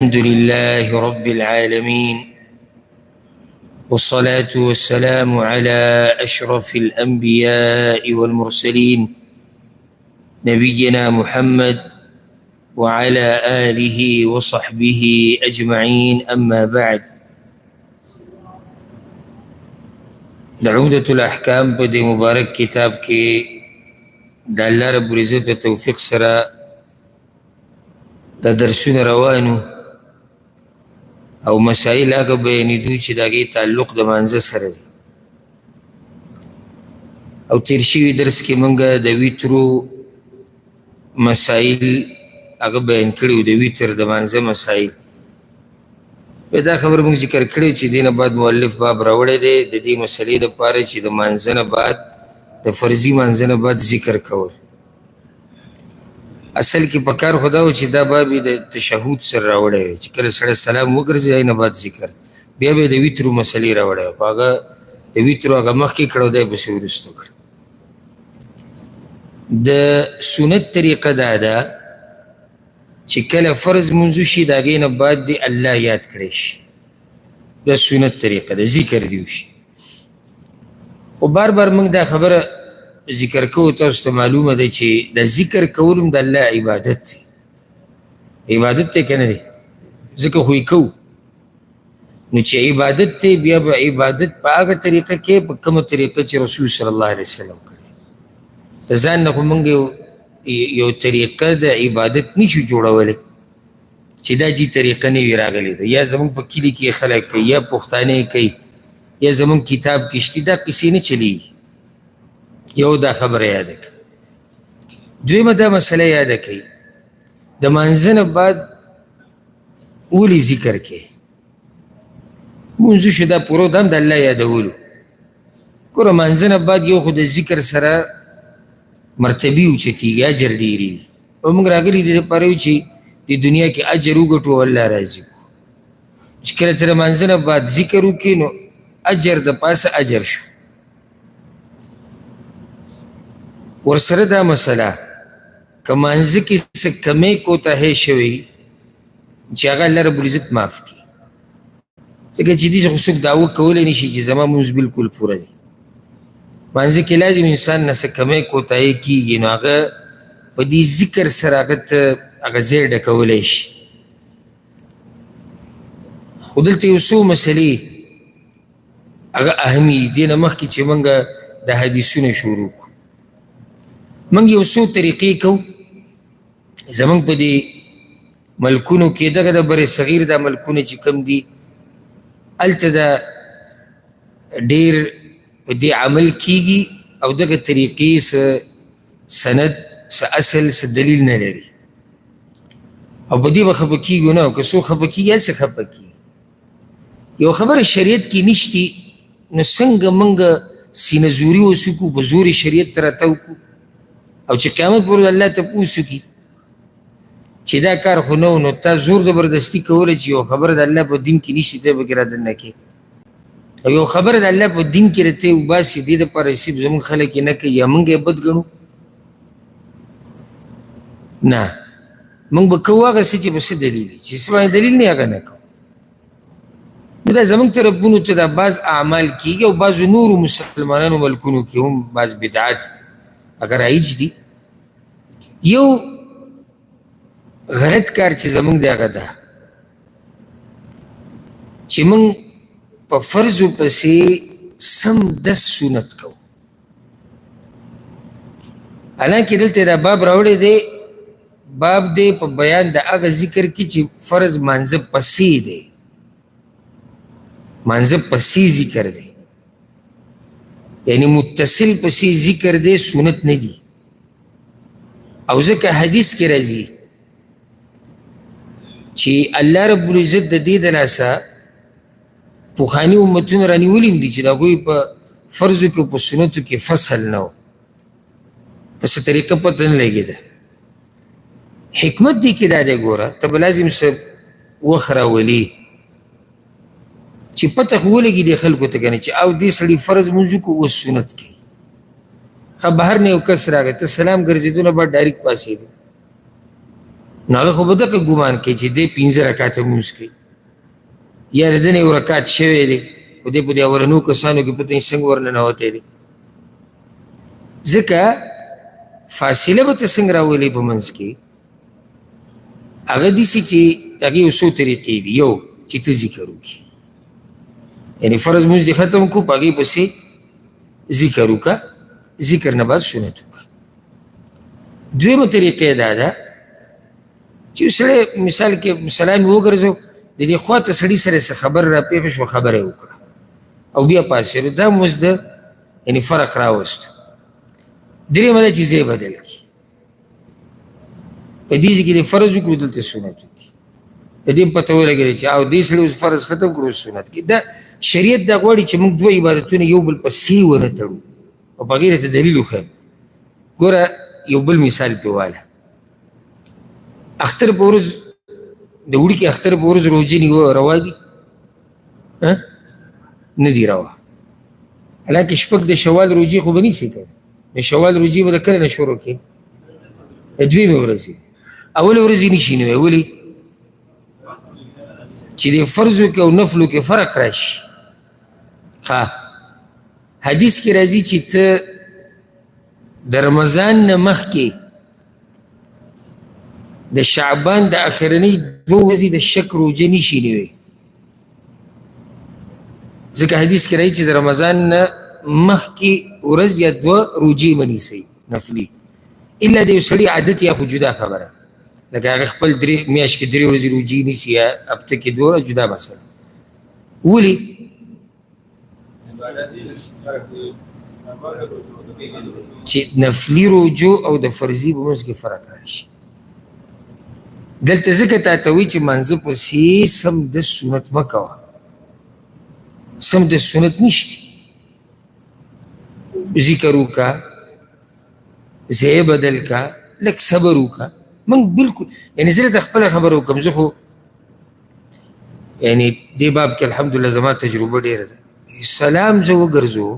الحمد لله رب العالمين، والصلاة والسلام على أشرف الأنبياء والمرسلين نبينا محمد وعلى آله وصحبه أجمعين. أما بعد، عمدة الأحكام بدي مبارك كتاب كي دا الله رب العزت توفيق سرا دا درسون روانو او مسائل هغه بیانېدو چې د هغې تعلق د مانځه سره دی. او تیر شوي درس کې موږ د ویترو مسائل هغه بیان کړي وو، د ویتر د مانځه مسائل. دا خبره موږ ذکر کړې چې دې نه بعد مؤلف باب راوړی دی د دې مسلې دپاره چې د مانځه نه بعد د فرضي مانځه نه بعد ذکر کول. اصل کې پکار خدا و چې دا باب د تشهود سره راوړی وی چې کله سړی سلام وګرځي هغې نه بعد ذکر، بیا به یې د ویترو مسلې راوړی خو هغه د ویترو هغه مخکې کړی او دی پسې وروستو کړ. د سنت طریقه دا ده چې کله فرض منځو شي د هغې نه بعد د الله یاد کړی شي، دا سنت طریقه ده، ذکر دې وشي. خو بار بار موږ دا خبره ذکر کوو، تاسو ته معلومه ده چې د ذکر کول هم د الله عبادت دی. عبادت دی که نه دی؟ ځکه خو یې کوو، نو چې عبادت دی بیا به عبادت په هغه طریقه کې په کومه طریقه چې رسول صلی الله علیه وسلم کړی. د ځان نه خو موږ یو طریقه د عبادت نشو جوړولی چې دا جي طریقه نه وي راغلی ده، یا زموږ په کلي کې خلک کوي، یا پښتانه کوي، یا زموږ کتاب کې شته، دا قصې نه چلیږي. یو دا خبره یاده کړئ. دویمه دا مسله یاده کړئ، د مانځه نه بعد ولې ذکر کې مونځو شو دا پوره دا هم د الله یادولو. ګوره مانځه نه بعد یو خو د ذکر سره مرتبې اوچتېږي، اجر ډېرېږي. او موږ راغلي دې دپاره یو چې د دنیا کې اجر وګټو او الله راضي کړو. چې کله ته د مانځه نه بعد ذکر وکړې نو اجر د پاسه اجر شو. ورسره دا مسله که مانځه کې څه کمی کوتاهی شوی چې هغه الله رب العزت معاف کړي. ځکه چې دې خو څوک دعوه کولی نه شي چې زما مونځ بلکل پوره دی. مانځه کې لازم انسان نه څه کمی کوتاهی کېږي، نو هغه په دې ذکر سره هغه ته هغه ځای ډکولی شي. خو دلته یو څو مسلې هغه اهمي دي، دې نه مخکې چې موږ د حدیثونه شروع کړو. موږ یو څو طریقې کوو. زموږ په دې ملکونو کې دغه د بر صغیر دا ملکونه چې کوم دي هلته دا ډېر په دې عمل کېږي او دغه طریقې څه سند څه اصل څه دلیل نه لري، او په دې به خفه کېږو نه. او که څوک خفه کېږي هسې خفه کېږي. یو خبره شریعت کې نشتي، نو څنګه موږ سینه زوري وسو په زور شریعت ته راته وکړو او چې قیامت پورې الله تپوس وکړي چې دا کار خو نه و، نو تا زور زبردستي کولی چې یو خبره د الله په دین کې نشي ته پکې رادننه کړې، او یو خبره د الله په دین کې راته وباسي. دې دپاره چې زموږ خلک یې نه کوي یا موږ یې بد ګڼو، نه، موږ به کوو هغه څه چې په څه دلیل وي، چې څه باندې دلیل نه هغه نه کوو. نو دا زموږ طرفونو ته دا بعض اعمال کېږي، او بعضو نورو مسلمانانو ملکونو کې هم بعض بدعات اگر رایج دي. یو غلط کار چې زموږ دی هغه ده چې موږ په فرضو پسې سمدست سنت کوو. حالانکې دلته دا باب راوړی دی، باب دی په بیان د هغه ذکر کې چې فرض مانځه پسې دی، مانځه پسې ذکر دی، یعنی متصل پسې ذکر دی، سنت نه دی. او ځکه حدیث کې راځي چې الله رب العزت د دې د لاسه پخواني امتونه رانیولي هم دي چې د هغوی په فرضو کې په سنتو کې فصل نه و، په څه طریقه پته نه لګېده. حکمت دې کې دا دی، ګوره ته به لازم څه وخت راولي چې پته خو ولګي دې خلکو ته که نه چې او دې سړي فرض منځو کو اوس سنت کوي. ښه بهر نه یو کس راغی، ته سلام ګرځېدونه بعد ډایرکټ پاسېدې، نو هغه خو به دغه ګمان کوي چې دی 15 رکاته لمونځ کوي یا د ده نه یو رکات شوی دی خو دی په دې اولنو کسانو کې پته څنګه ورننوتی دی ځکه فاصله به ته څنګه راولې په منځ کې هغه داسې چې هغې یو څو طریقې دي یو چې ته ذکر وکړي یعنې فرض مونځ دې ختم کړو په هغې پسې ذکر وکړه ذکر نه بعد سنت وکړه دویمه طریقې دا ده چې یو سړی مثال کې سلام یې وګرځو د دې خوا ته سړي سره څه خبر راپېښه شوه خبره یې وکړه او بیا پاڅېدو دا مو د یعنې فرق راوستو درېیمه ده چې ځای بدل کړي په دې ځای کې د فرض وکړو دلته سنت وکړي د دې پته ولګېده چې او دې سړي اوس فرض ختم کړو سنت کړي دا شریعت دا غواړي چې موږ دوه عبادتونه یو بل پسې ونه تړو او په هغې راته دلیل وښیم ګوره یو بل مثال پرې واله اختر په ورځ د وړکي اختر په ورځ روژې نیوه روا دي نه دي روا حالانکه شپږ د شوال روژې خو به نیسې که د شوال روژې به د کله نه شروع کړې د دویمې ورځې اولې ورځې نشي نیوی ولې چې د فرضو کې او نفلو کې فرق راشي ښه حدیث کې راځي چې ته د رمضان نه مخکې د شعبان د اخرنۍ 2 ورځې د شک روژه نشي نیوی ځکه حدیث کې راځي چې د رمضان نه مخکې ورځ یا 2 روژې مه نیسئ نفلي الا د یو سړي عادت یا خو جدا خبره لکه هغه خپل میاشت کې 3 ورځې روژې نیسي یا هفته کې 2 ورځې جدا مسله ولې چې نفلي روجو او د فرضي په منځ کې فرق راشي دلته ځکه تا ته وایي چې منځه پسې سم د سنت مه کوه سم د سنت نشته ذکر وکړه ځای بدل کا لږ صبر وکړه موږ بلکل یعنې زه ته خپله خبره وکړم زه خو یعنې دې باب کې الحمدلله زما تجربه ډېره ده سلام زه وګرځو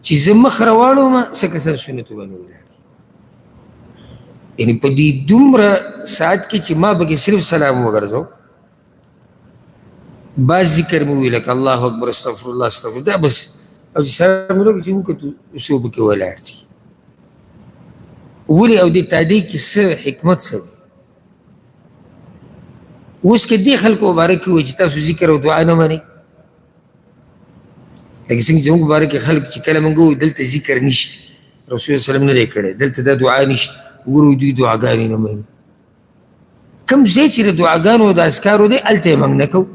چې زه مخ راواړوم څه کسان سنتو باندې ولاړ یعنې په دې دومره ساعت کې چې ما پکې صرف سلام وګرځو بعض ذکر مې وویل لکه الله اکبر استغفر الله استغفر دا بس او چې سلام مې وکړو چې موږ اوسو پکې ولاړ دي ولې او دې تعدیق کې څه حکمت څه دی اوس که دې خلکو مبارک کې وایي چې تاسو ذکر او دعا نه منئ لکه څنګه چې زموږ مبارک کې خلک چې کله موږ وایو دلته ذکر نشته رسول الله وسلم نه دی کړی دلته دا دعا نشته وګورو دوی دعاګانې نه مني کوم ځای چې د دعاګانو او د اذکارو دی هلته یې موږ نه کوو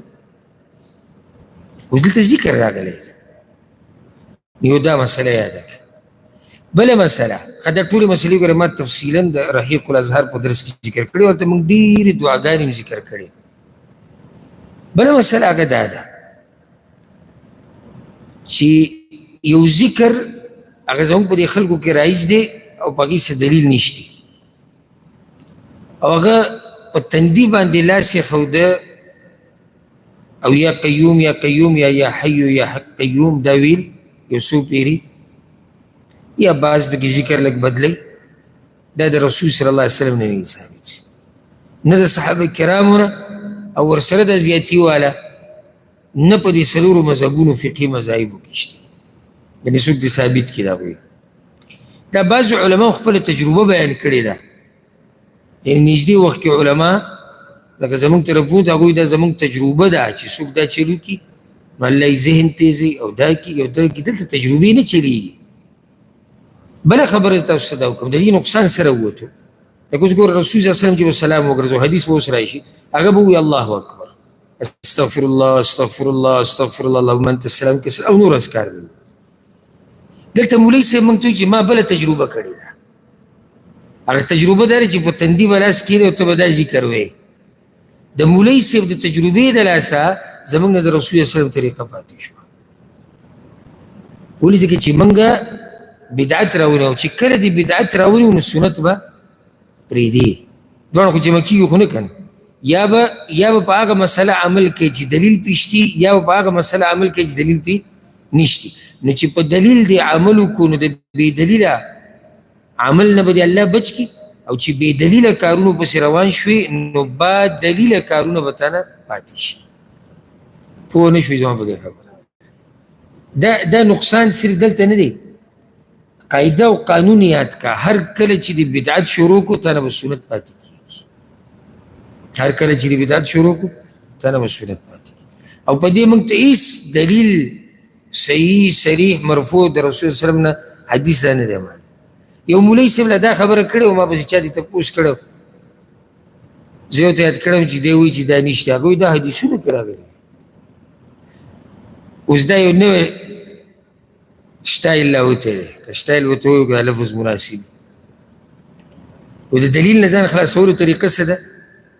اوس دلته ذکر راغلی یو دا مسله یاده کړه بله مسله دا ټولې مسلې ګوره ما تفصیلا د رحیق الاظهار په درس کې ذکر کړي ورته موږ ډېرې دعاګانې هم ذکر کړي بله مسله هغه دا ده چې یو ذکر هغه زموږ په دې خلکو کې رایج دی او په هغې څه دلیل نشته او هغه په تندي باندې لاس یې ښوده او یا قیوم یا قیوم یا حی یا قیوم دا ویل یو څو پیري یا بعض پکې ذکر لږ بدلی دا د رسول صلی الله علیه وسلم نه نه ثابت نه د صحابه کرامو نه او ورسره د زیاتي والا نه په دې څلورو مذهبونو فقهي مذاهبو کې شته یعنې څوک دې ثابت کړي دا وایي دا بعضو علماو خپله تجربه بیان کړې ده یعنې نږدې وخت کې علما لکه زموږ طرفونو ته هغوی دا زموږ تجربه ده چې څوک دا چلو کړي نو الله یې ذهن تیزوي او دا کړي او دا کړي دلته تجربې نه چلېږي بله خبره تاسو ته دا وکړم د دې نقصان سره ووتو لکه اوس ګوره رسول صلی الله علیه وسلم چې به سلام وګرځو حدیث به اوس راشي هغه به ووایي الله اکبر استغفر الله استغفر الله استغفر الله اللهم انت السلام او نور اذکار به دلته مولوي صاحب موږ ته وایي چې ما بله تجربه کړې ده هغه تجربه دا چې په تندي به لاس کېږي او ته به دا ذکر وایې د مولوي صاحب د تجربې د لاسه زموږ نه د رسول صلی الله علیه وسلم طریقه پاتې شوه ولې ځکه چې موږ بدعت راوړي او چې کله دې بدعت راوړي نو سنت به پرېږدي دواړه خو جمع کېږي خو نه که نه یا به په هغه مسله عمل کوي چې دلیل پې شتي یا به په هغه مسله عمل کوي چې دلیل پې نشتي نو چې په دلیل دې عمل وکړو نو د بې دلیله عمل نه به دې الله بچ کړي او چې بې دلیله کارونو پسې روان شوې نو با دلیله کارونه به تا نه پاتې شي. پوه نه شوې زما په دې خبره. دا نقصان صرف دلته نه دی، قاعده او قانون یاد کا، هر کله چې د بدعت شروع کو تا نه به سنت پاتې کېږي. هر کله چې د بدعت شروع کو تا نه به سنت پاتې کېږي. او په دې موږ ته هېڅ دلیل صحیح صریح مرفوع د رسول صلی الله علیه وسلم نه حدیث نه دی معلوم. یو مولوي صاحب له دا خبره کړې وه، ما پسې چا دې تپوس کړی، زه یې ورته یاد کړم چې دی وایي چې دا نشته. هغه وایي دا حدیثونو کې راغلي. اوس دا یو نوی سټایل لا وتی دی، که سټایل ورته وایو که لفظ مناسب. او د دلیل نه ځان خلاصولو طریقه څه ده؟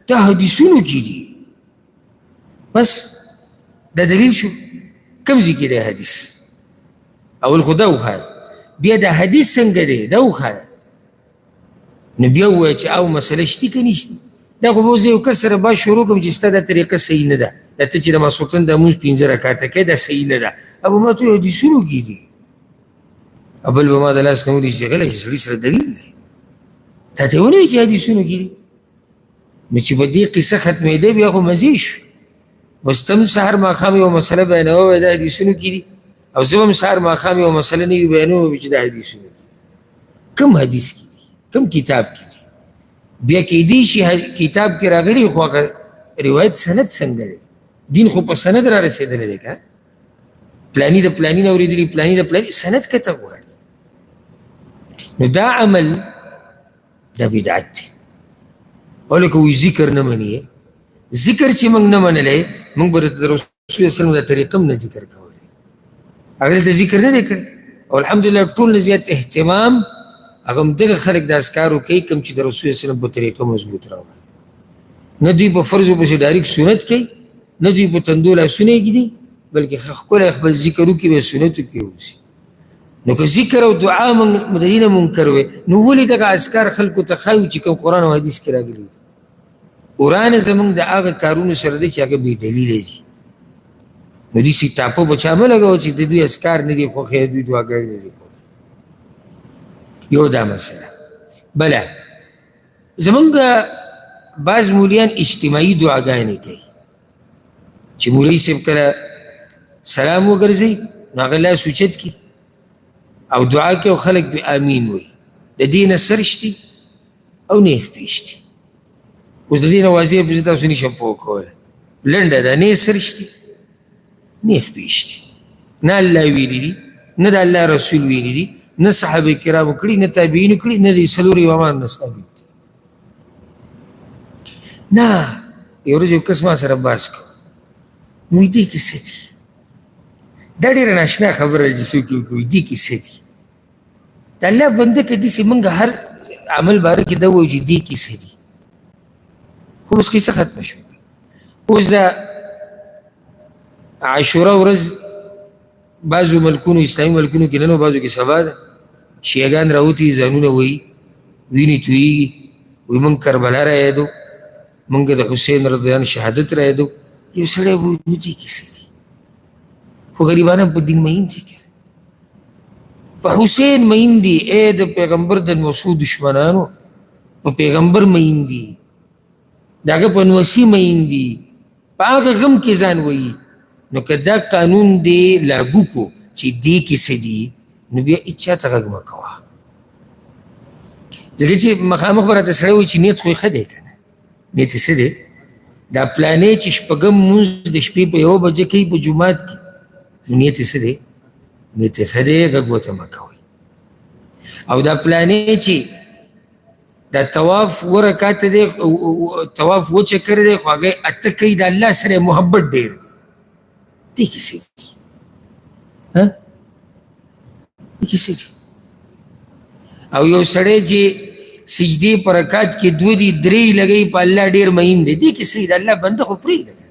دا حدیثونو کې دي. بس دا دلیل شو. کوم ځای کې دی حدیث؟ اول خو دا وښایه، بیا دا حدیث څنګه دی دا وښایه، نو بیا ووایه چې او مسله شتي که نشتي. دا خو به اوس یو کس سره باید شروع کړم چې ستا دا طریقه صحیح نه ده، دا ته چې د ماسخوتن دا مونځ 15 رکعته کوې دا صحیح نه ده. او به ما ته وایي حدیثونو کې دي، او بل به ما د لاس نه ونیسي چې غلی چې سړي سره دلیل دی. تا ته یې ونه وایي چې حدیثونو کې دي. نو چې به دې قصه ختمېده بیا خو مزې شو. اوس ته هم سهار ماښام یوه مسله بیانوه وایي دا حدیثونو کې دي، او زه هم سهار ماښام یوه مسله نوي بیانوم چې دا حدیثونه دي. کوم حدیث کې دي؟ کوم کتاب کې دي؟ بیا کیدای شي کتاب کې راغلي خو هغه روایت سند څنګه دی؟ دین خو په سند را رسېدلی دی که پلاني د پلاني نه اورېدلي، پلاني د پلاني، سند کته غواړي. نو دا عمل دا بدعت دی. او لکه وایي ذکر نه مني، ذکر چې موږ نه منلی موږ به د رسول صلی الله علیه وسلم دا طریقه هم نه ذکر کولی. هغه دلته ذکر نه دی کړی. او الحمدلله ټول نه زیات اهتمام هغه همدغه خلک د اذکارو کوي کوم چې د رسول صلی الله علیه وسلم په طریقه مضبوط راوړي. نه دوی په فرضو پسې ډایرکټ سنت کوي، نه دوی په تندو لاسونه ږدي، بلکې ښکلی خپل ذکر وکړي به سنتو کې اوسي. نو که ذکر او دعا د دې نه منکر وی نو ولې دغه اذکار خلکو ته ښایو چې کوم قرآن او حدیث کې راغلي دي؟ قرآن زموږ د هغه کارونو سره دی چې هغه بې دلیله دي. نو داسې ټاپه به چا مه لګوه چې د دوی اذکار نه دي خوښې، دوی دعاګانې نه دي خوښې. یو دا مسله. بله زمونږ بعض مولیان اجتماعي دعاګانې کوي چې مولوي صاحب کله سلام وګرځوي نو هغه لاس اوچت کړي او دعا کوي او خلک پې امین وایي. د دې نه سر شتي او نه یې خپې شتي. اوس د دې نه واضح به زه تاسو نشم پوه کولی. لنډه ده، نه یې سر شتي نه یې خپې شتي. نه الله ویلي دي، نه د الله رسول ویلي دي، نه صحابه کرامو کړي، نه تابعینو کړي، نه د څلورو امامان نه ثابت دي. نه یو ورځ یو کس ما سره بحث کوو، نو وایي دې کې څه دي؟ دا ډېره ناشنا خبره ده چې څوک یې وکړي، دې کې څه دي؟ د الله بنده که داسې موږ هر عمل باره کې دا وایو چې دې کې څه دي، خو اوس قصه ختمه شوه. اوس د عاشوره ورځ بعضو ملکونو اسلامي ملکونو کې نن و بعضو کې سبا ده، شیعګان راوتي ځانونه وایي، وینې تویېږي، وایي موږ کربلا را یادو، موږ د حسین رضی الله عنه شهادت را یادو. یو سړی وایي نو دې کې څه دي؟ خو غریبان هم په دین مین دي که په حسین مین دي. ای د پیغمبر د نوسو دشمنانو په پیغمبر مین دي، د هغه په نوسي مین دي، په هغه غم کې ځان وایي. نو که دا قانون دی لاګو کو چې دې کې څه دي نو بیا هېچا ته غږ مه کوه. ځکه چې مخامخ به راته سړی وایي چې نیت خو یې ښه دی که نه، نیت یې څه دی؟ دا پلانې چې شپږم مونځ د شپې په 1 بجه کوي په جومات کې، نو نیت یې څه دی؟ نیت یې ښه دی، غږ ورته مه کوئ. او دا پلانې چې دا طواف 2 رکعته دی، طواف 2 چکر دی، خو هغه 8 کوي، د الله سره محبت ډېر دی. دې کې څه دي؟ دې کې څه دي؟ او یو سړی چې سجدې په رکعت کې 2 دي 3 لګوي په الله ډېر مین دی، دې کې څه دي؟ د الله بنده خو پرېږده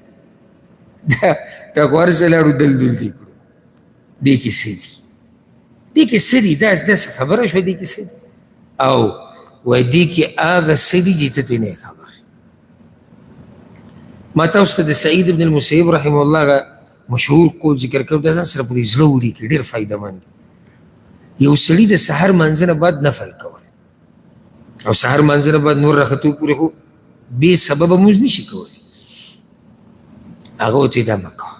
دا خو هر څه لاړو دلدل دي کړو. دې کې څه دي؟ دې کې څه دي؟ دا داسې خبره شوه دې کې څه دي؟ او وایي دې کې هغه څه دي چې ته ترې نه یې خبر. ما تاسو ته د سعید بن المسیب رحمه الله هغه مشهور قول ذکر کړو، دا ځان سره پرې زړه ولیکي، ډېر فایده مند. یو سړي د سحر منځ نه بعد نفل کول، او سهار منځنه بعد نور راختو پورې خو بې سببه مونځ نشي کولی. هغه ورته دا مه کوه،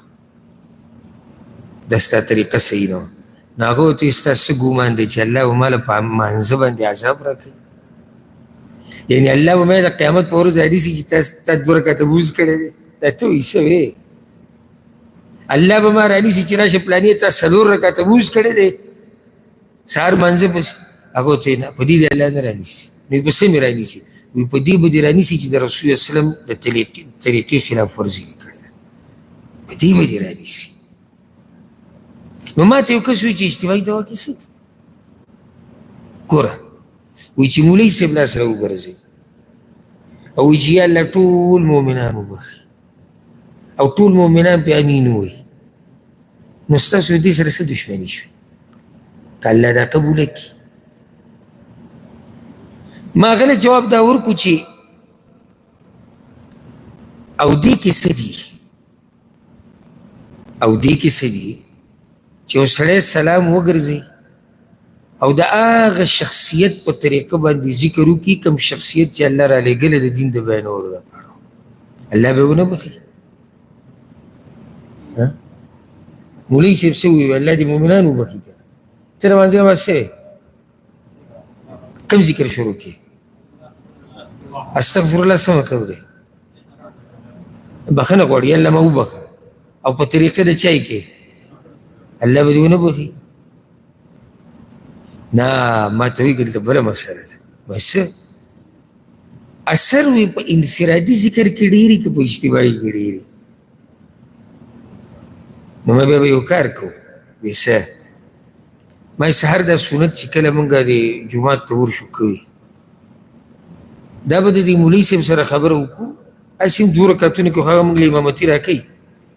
دا ستا طریقه صحیح نه وه. نو هغه ورته ستا څه ګومان دی چې الله به ما له په مانځه باندې عذاب راکوي؟ یعنې الله به ما د قیامت په ورځ رانیسي چې تا 2 رکعته لمونځ کړی دی؟ دا ته وایي څه وې؟ الله به ما رانیسي چې راشه پلانې تا 4 رکعته لمونځ کړی دی سهار مانځه پسې؟ هغه ورته نه، په دې دې الله نه رانیسي. نو په څه مې رانیسي؟ وایي په دې به دې رانیسي چې د رسول الله وسلم د طریقې خلاف ورزي دې کړې ده، په دې به دې رانیسي. نو ما ته یو کس وایي چې اجتماعي دوا کې څه دي؟ ګوره وایي چې مولوي صاحب لاس را وګرځوي او وایي چې یا الله ټول مؤمنان وبخي او ټول مؤمنان پې امین ووایي، نو ستاسو دې سره څه دشمني شوي؟ که الله دا قبوله کړي. ما غله جواب دا ورکو چې او دې کې څه دي؟ او دې کې څه دي چې یو سړی سلام وګرځي او د هغه شخصیت په طریقه باندې ذکر وکړي کوم شخصیت چې الله را لېږلی د دین د بیانولو لپاره، الله به ونه بخي؟ مولوي صاحب څه ووایي؟ الله دې مؤمنان وبخي که ته لمانځه نه بعد څه وایې؟ کوم ذکر شروع کړي؟ استغفر الله څه مطلب دی؟ بخښنه غواړي الله ما وبخه او په طریقه د چای کې الله به دې ونه بخي؟ نه، ما ته وایي دلته بله مسله ده. څه اثر وي په انفرادي ذکر کې ډېرې که په اجتماعي کې ډېرې؟ نو ما بیا به یو کار کوو، وایي څه ما سهار دا سنت چې کله مونږ د جومات ته ورشو کوي دا به د دې مولوي صاحب سره خبره وکړو، هسې هم 2 رکعتونه کې هغه مونږ له امامتي راکوي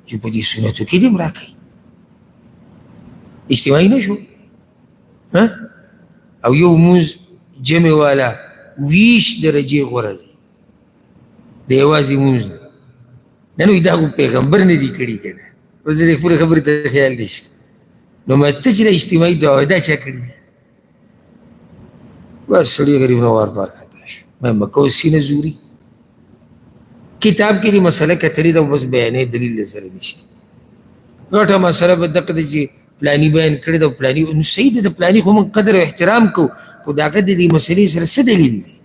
چې په دې سنتو کې دې هم راکوي. اجتماعي نه شو او یو مونځ جمع والا 20 درجې غوره دی د یوازې مونځ نه. نن وایي دا خو پیغمبر نه دي کړي که نه، اوس د دې پورې خبرې ته خیال نشته. نو ما ته چې د اجتماعي دعا دا چا کړي دي؟ بس سړي غریب نه وار بار خطا شو. ما مکو سینه زوري کتاب کې دې مسله کتلې ده بس بیانې دلیل د سره نشته. غټه مسله به دقه ده چې پلاني بیان کړې ده پلاني، نو صحیح ده د پلاني خو موږ قدر او احترام کوو، خو د هغه د دې مسلې سره څه دلیل دی؟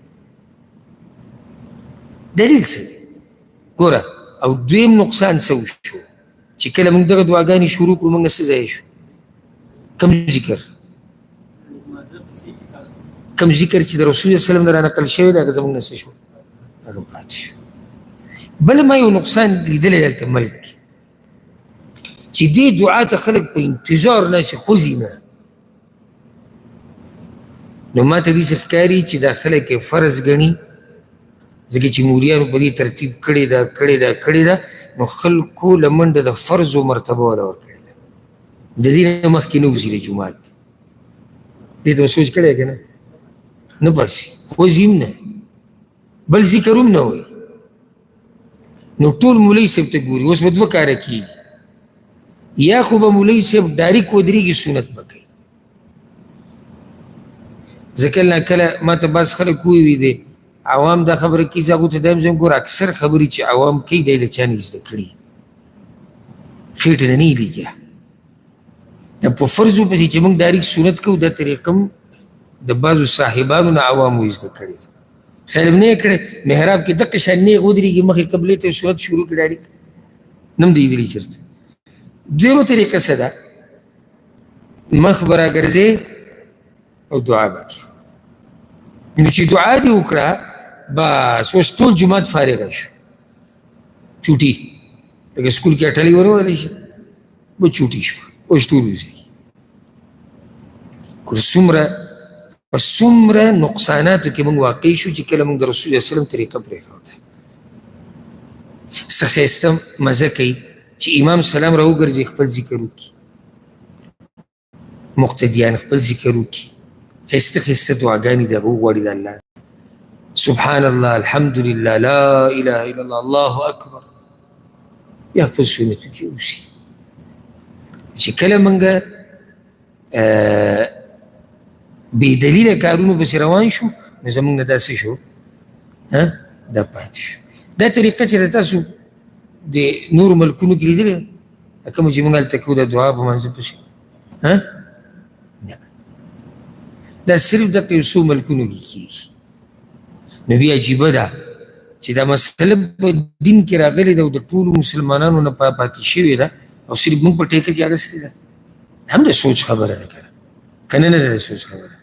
دلیل څه دی؟ ګوره او دویم نقصان څه وشو چې کله موږ دغه دعاګانې شروع کړو موږ څه ځای شو؟ کم ذکر چې د رسول الله وسلم نه رانقل شوی دی هغه زموږ نه څه شو؟ هغه پاتې شو. بل ما یو نقصان لیدلی دلته ملک کې چې دې دعا ته خلک په انتظار ناسي خوځي نه. نو ما ته داسې ښکاري چې دا خلک یې فرض ګڼي ځکه چې مولیانو په دې ترتیب کړې ده نو خلکو له منډه د فرض و مرتبه وله ورکړې ده، د دې نه مخکې نه وځي د جومات. دې ته سوچ کړی که نه باسي خوځي هم نه بل ذکر هم نه وایي. نو ټول مولوي صاحب ته ګوري اوس به 2 کاره کېږي، یا خو به مولوي صاحب ډایرک ودرېږي سنت به کوي. زه کله نه کله ما ته بعض خلک ووي دی عوام دا خبره کوي، زه هغو ته دا هم ګوره اکثر خبرې چې عوام کوي دی له چا نه زده کړي، خېټې نه یې لګیا. دا په فرضو پسې چې موږ ډایرک سنت کوو دا طریقه هم د بعضو صاحبانو نه عوامو زده کړې ده. خیر هم نه یې کړی محراب کې دقه شان نیغ ودرېږي مخې قبلې ته سنت شروع کړي ډایرک نه هم دیدلي چېرته. دویمه طریقه څه ده؟ مخ به راګرځې او دعا به کوې. نو چې دعا دې وکړه بس اوس ټول جومات فارغه شو، چوټي لکه سکول کې اټلۍ ونه ویلی شي به چوټي شوه، اوس ټول وځي. په څومره نقصاناتو کې موږ واقع شو چې کله موږ د رسول الله وسلم طریقه پرېښوده. څه ښایسته مزه کوي چې امام سلام را وګرځي خپل ذکر وکړي، مقتدیان خپل ذکر وکړي، ښایسته ښایسته دعاګانې د هغه وغواړي د الله، سبحان الله، الحمدلله، لا اله الا الله، الله اکبر، یا خپل سنتو کې اوسي. چې کله موږ بې دلیله کارونو پسې روان شو نو زموږ نه دا څه شو دا پاتې شو. دا طریقه چې د تاسو د نورو ملکونو کې لیدلې ده کومه چې موږ هلته کوو د دعا په منځ پسې نه، دا صرف دغه یو څو ملکونو کې کېږي. نو بیا عجیبه ده چې دا مسله په دین کې راغلې ده او د ټولو مسلمانانو نه پاتې شوې ده او صرف موږ په ټیکه کې اخیستې ده. هم د سوچ خبره ده که نه ده د سوچ خبره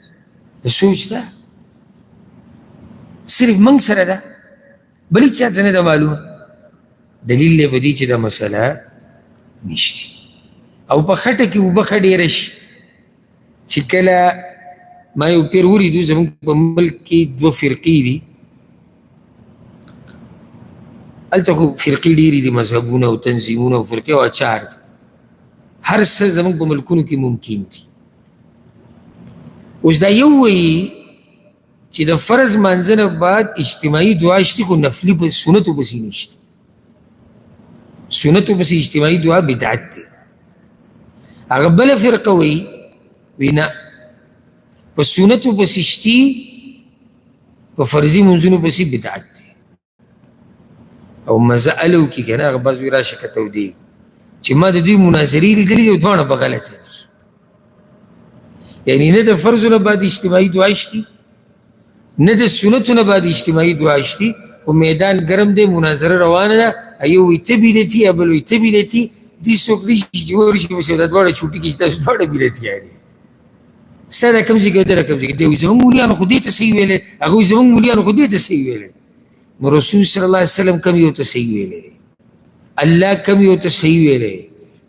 د سوچ ده صرف موږ سره ده بل هېچ چا ته نه ده معلومه. دلیل دی په دې چې دا مسله نشته او په خټه کې اوبه ښه ډېره شي چې کله ما یو پیر ولیدو زموږ په ملک کې دوه فرقې دي هلته خو فرقې ډېرې دي مذهبونه او تنظیمونه او فرقې او اچار دي هر څه زموږ په ملکونو کې ممکن دي. اوس دا یو وایي چې د فرض مانځه نه بعد اجتماعي دعا شته خو نفلي په سنتو پسې نشته. سنتو پسې اجتماعي دعا بدعت دی. هغه بله فرقه وایي نه په سنتو پسې شتي په فرضي منځونو پسې بدعت دی او مسأله وکړي که نه هغه بعض وایي راشه که تودېږي چې ما د دوی مناظرې لیدلي دي او دواړه په غلطه دي. یعنې نه د فرضو نه بعد اجتماعي دعا شتي نه د سنتو نه بعد اجتماعي دعا شتي خو میدان ګرم دی مناظره روانه ده یو وایي ته بدعتي یا بل وایي ته بدعتي دې څوک نه شي چې ورشي پسې دا دواړه چوټي کړي چې تاسو دواړه بدعتیان یې ستا دا کوم ځای کې دا کوم ځای کې دی وایي زموږ مولیانو خو دې ته صحیح ویلی هغه وایي زموږ مولیانو خو دې ته صحیح ویلی نو رسول صلی الله علیه وسلم کم یو ته صحیح ویلی الله کم یو ته صحیح ویلی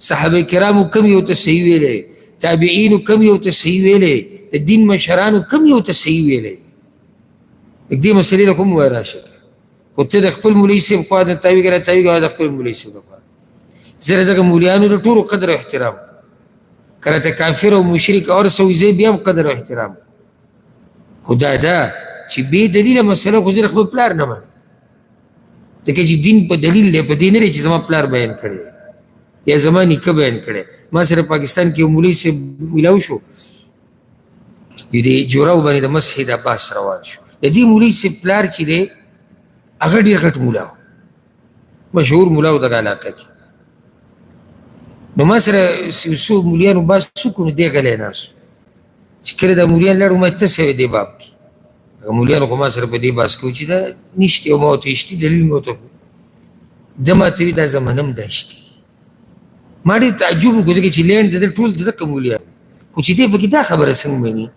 صحابه کرامو کم یو ته صحیح ویلی تابعینو کم یو ته صحیح ویلی د دین مشرانو کم یو ته صحیح ویلی دې مسلې له کوم وایي راشه خو ته د خپل مولوي صاحب خوا نه تاویږه را تاویږه د خپل مولوي صاحب خوا زه د دغه مولیانو د ټولو قدر او احترام که راته کافر او مشرک او هر څه وایي زه بیا هم قدر او احترام خو دا ده چې بې دلیله مسله خو زه د خپل پلار نه منم ځکه چې دین په دلیل دی په دې نه دی چې زما پلار بیان کړی یا زما نیکه بیان کړی. ما سره پاکستان کې یو مولوي صاحب میلاو شو یو د جوراو باندې د مسح دا بحث روان شو د دې مولوي صاحب پلار چې دی هغه ډېر غټ مولا و مشهور مولا و دغه علاقه کې نو ما سره یو څو مولیانو بحث وکړو نو دی غلی ناست چې کله دا مولیان لاړو ما ته څه وایې دې باب کې هغه مولیانو خو ما سره په دې بحث کوو چې دا نشته او ما ورته شتي دلیل مې ورته ده ما ته وایي دا زمانه هم دا شتي ما ډېر تعجب وکړو ځکه چې لینډ د ده ټول د دغه مولیان خو چې دی پکې دا خبره څنګه مني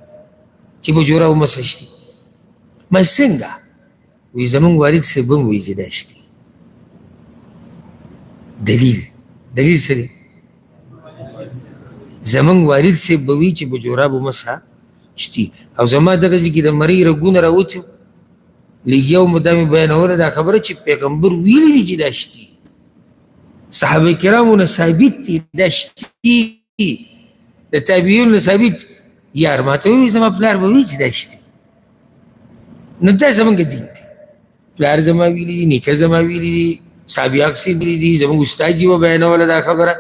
چې په جوړه ومسه شتي ما څنګه وایي زموږ والد صاحب هم وایي چې دا شتي دلیل څه دی زموږ والد صاحب به وایي چې په جورابو مسحه شتي او زما دغه ځای کې د مرۍ رګونه راوتي لږ یو مدا مې بیانوله دا خبره چې پیغمبر ویلي دي چې دا شتي صحابه کرامو نه ثابت دي دا شتي د تابعینو نه ثابت یار ما ته وایي زما پلار به وایي چې دا شتي نو دا زموږ دین دی پلار زما ویلي دي نیکه زما ویلي دي صحابیاک صاحب ویلي دي زموږ استاد جي وبیانوله دا خبره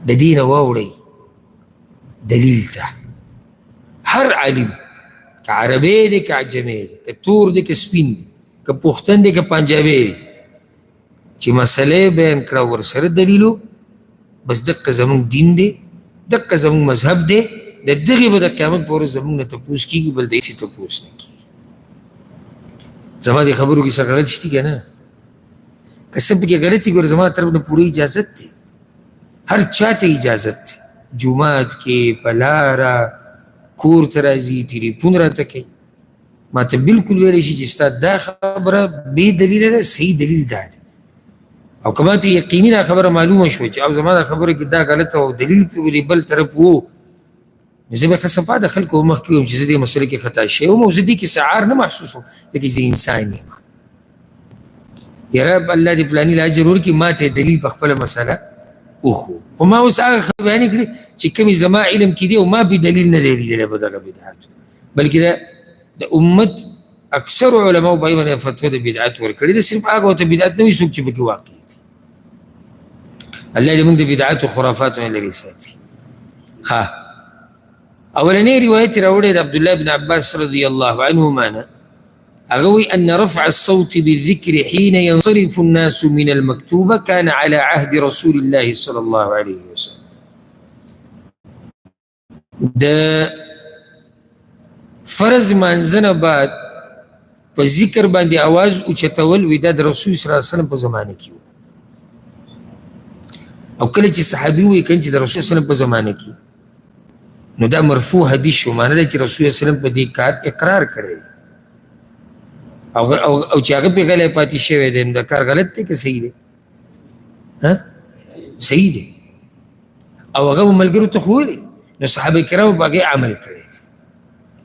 د دینه واوړئ دلیل ته هر عالم که عربی دی که عجمی دی که تور دی که سپین دی که پختن دی که پنجابی دی چې مسئله بیان کړه ورسره دلیلو بس دقه زموږ دین دی دقه زموږ مذهب دی د دغې به د قیامت په ورځ زموږ نه تپوس کېږي بل د هېڅ تپوس نه کېږي. زما دې خبرو کې څه غلط شتي که نه که څه پکې غلطي ګوره زما طرف نه پوره اجازت دی هر چا ته اجازت دی جومات کې په لاره کور ته راځي ټلیفون راته کوي ما ته بلکل ویلی شي چې ستا دا خبره بې دلیله ده صحیح دلیل دا دی او که ما ته یقیني دا خبره معلومه شوه چې او زما دا خبره کې دا غلطه او دلیل پرې بل طرف و نو زه به ښه صفا د خلکو مخکې وم چې زه دې مسلې کې خطا شوی وم او زه دې کې سعار نه محسوسوم ځکه زه انسان یم یاره الله دې پلاني له اجر ورکړي ما ته دلیل په خپله مسله وخو خو ما اوس هغه بیانې کړې چې کومې زما علم کې دي او ما بدلیل نه دی لیدلی په دغه بدعاتو بلکې د امت اکثر علماو په هغې باندې فتوه د بدعت ورکړې ده صرف هغه ورته بدعت نه وي څوک چې پکې واقع دي الله دې موږ د بدعاتو خرافاتو نه لرې ساتي. ها اولنی روایت راوړی د عبدالله بن عباس رضی الله عنهما نه أغوي أن رفع الصوت بالذكر حين ينصرف الناس من المكتوبة كان على عهد رسول الله صلى الله عليه وسلم. ده فرض منځنه بعد په ذکر باندې आवाज اوچتول ودا د رسول صلی الله علیه وسلم په زمانه کې او کله چې صحابي وي کنه چې د رسول صلی الله علیه وسلم په زمانه کې نو دا مرفوع حدیث شو معنی دا چې رسول صلی الله علیه وسلم په دې کار اقرار کړی او چې هغه په غلې پاتې شوی دی دا کار غلط دی که صحیح دی؟ ها صحیح دی او هغه ملګرو ته خو ویلي نو صحابه کرامو په هغې عمل کړی دی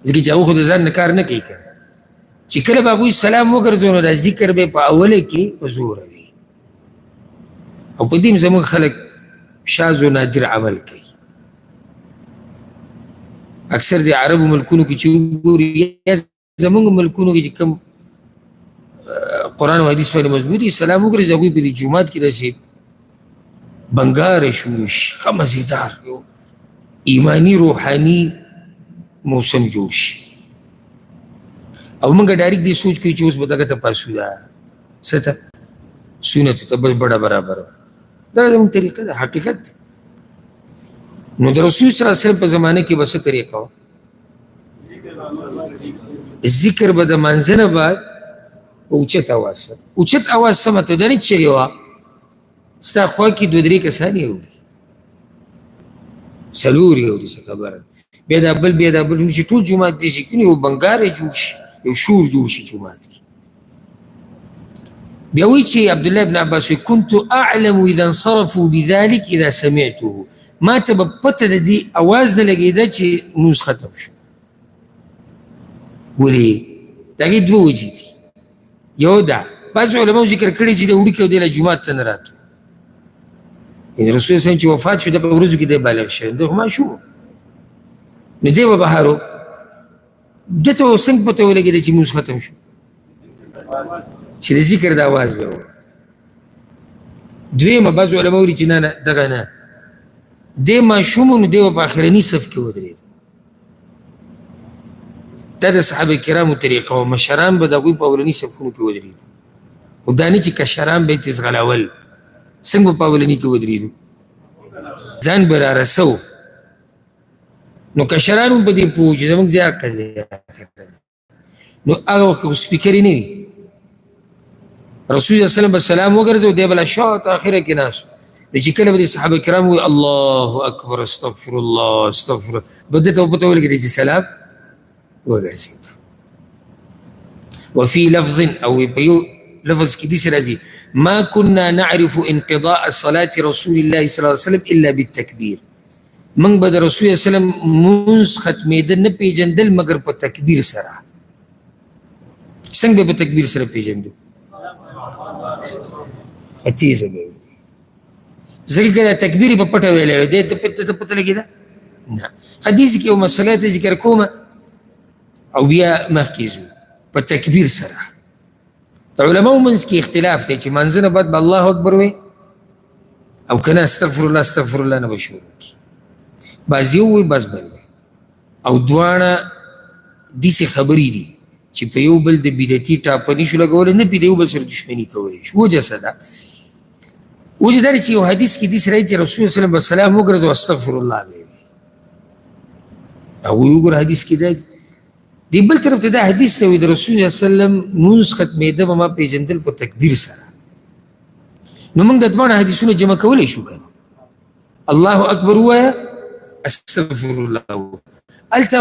ځکه چې هغه خو د ځان نه کار نه کوي که چې کله به هغوی سلام وګرځو نو دا ذکر به په اوله کې په زوره وي او په دې هم زموږ خلک شاذ و نادر عمل کوي اکثر د عربو ملکونو کې چې وګوري یا زموږ ملکونو کې چې کوم قرآن و حدیث باندې مضبوط دي سلام وګرځي هغوی په دې جومات کې داسې بنګاره شروع شي ښه مزېدار یو ایماني روحاني موسم جوړ شي او موږ ډایرکټ دې سوچ کوي چې اوس به دغه ته پاسو ده څه ته سنتو ته بس بڑا برابر دا زموږ طریقه ده حقیقت نو د رسول صلی الله علیه وسلم په زمانه کې به څه طریقه وه ذکر به د منځه نه بعد اوچت اواز سره اوچت اواز څه مطلب دا نه چې چغې وه ستا خوا کې دوه درې کسان یې اوري څلور یې اوري څه خبره بیا دا بل چې ټول جومات داسې کړي یو بنګار یې جوړ شي یو شور جوړ شي جومات کې بیا وایي چې عبدالله بن عباس وایي كنت اعلم اذا انصرفوا بذلك اذا سمعته ما ته به پته د دې اواز نه لګېده چې لمونځ ختم شو ولې د هغې دوه وجې دي یو دا بعض علماو ذکر کړی چې د وړوکي او دی له جومات ته نه راتلو یعنې رسول صلی چې وفات شو دغه ورځو کې دی بالغ شوی دی خو ماشوم نو دی به بهر و ده ته څنګه پته ولګېده چې لمونځ ختم شو چې د ذکر د اواز به و دویمه بعض علما وایي چې نه دغه نه دی ماشوم نو دی به په اخرني صف کې ودرېد دا د صحابه کرامو طریقه و مشران به د هغوی په اولني صفونو کې ودرېدو خو دا نه چې کشران به یې تېزغلول څنګه به په اولني کې ودرېدو ځان به رارسو نو کشران هم په دې پوه چې زموږ زیات کړی نو هغه وخت خو سپیکرې نه وي رسول الله صلی الله علیه وسلم به سلام وګرځو دی به له شاته اخره کې ناست نو چې کله به د صحابه کرام وایي الله اکبر استغفر الله استغفر الله به ده ته پته ولګېدې چې سلام وګرځېد وفي لفظ او په یو لفظ کې داسې راځي ما كنا نعرف انقضاء صلاة رسول الله صلی الله علیه وسلم الا بالتکبیر موږ به د رسول الله وسلم مونځ ختمېده نه پېژندل مګر په تکبیر سره څنګه به په تکبیر سره پېژندو تیزه به ځکه که دا تکبیر یې په پټه ویلی دی ته پته لګېده نه حدیث کې یو مسله ته ذکر کومه او بیا مخکې ځو په تکبیر سره د علماو منځ کې اختلاف دی چې منځه نه بعد به الله اکبر وی او که نه استغفر الله استغفر الله نه به شروع کړي بعض یو وی بعض بل وی او دواړه داسې خبرې دي چې په یو بل د بدعتي ټاپني شو لګولی نه په د یو بل سره دښمني کولی شو وجه څه ده وجه دا دی چې یو حدیث کې داسې راځي چې رسول صلی الله علیه وسلم وګرځو استغفر الله به وي هغوی وګوره حدیث کې دا دی بل طرف ته دا حدیث ته وي د رسول صلی الله علیه وسلم مونځ ختمېده به ما پېژندل په تکبیر سره نو موږ د دواړه حدیثونه جمع کولی شو که الله اکبر ووایه استغفر الله هلته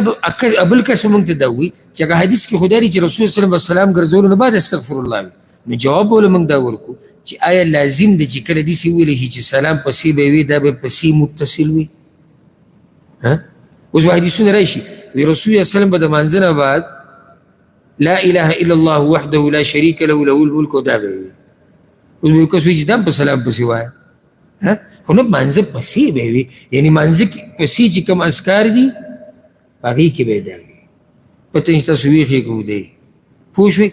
بل کس به موږ ته دا ووایي چې هغه حدیث کې خو دا دی چې رسول صلی الله علیه وسلم ګرځولو نه بعد استغفر الله وي نو جواب به موږ دا ورکړو چې آیا لازم دی چې کله داسې وویلی شي چې سلام پسې به وي دا به پسې متصل وي اوس به حدیثونه راشي وی رسول الله وسلم به د مانځه نه بعد لا اله الا الله وحده لا شریک له له الملک دا به وي اوس به یو کس وایي چې دا هم په سلام پسې وایه خو نه مانځه پسې به وي یعنې مانځه پسې چې کوم اذکار دي هغې کې به یې دا وي پته نشته تاسو ویښې که ودی پوه شوې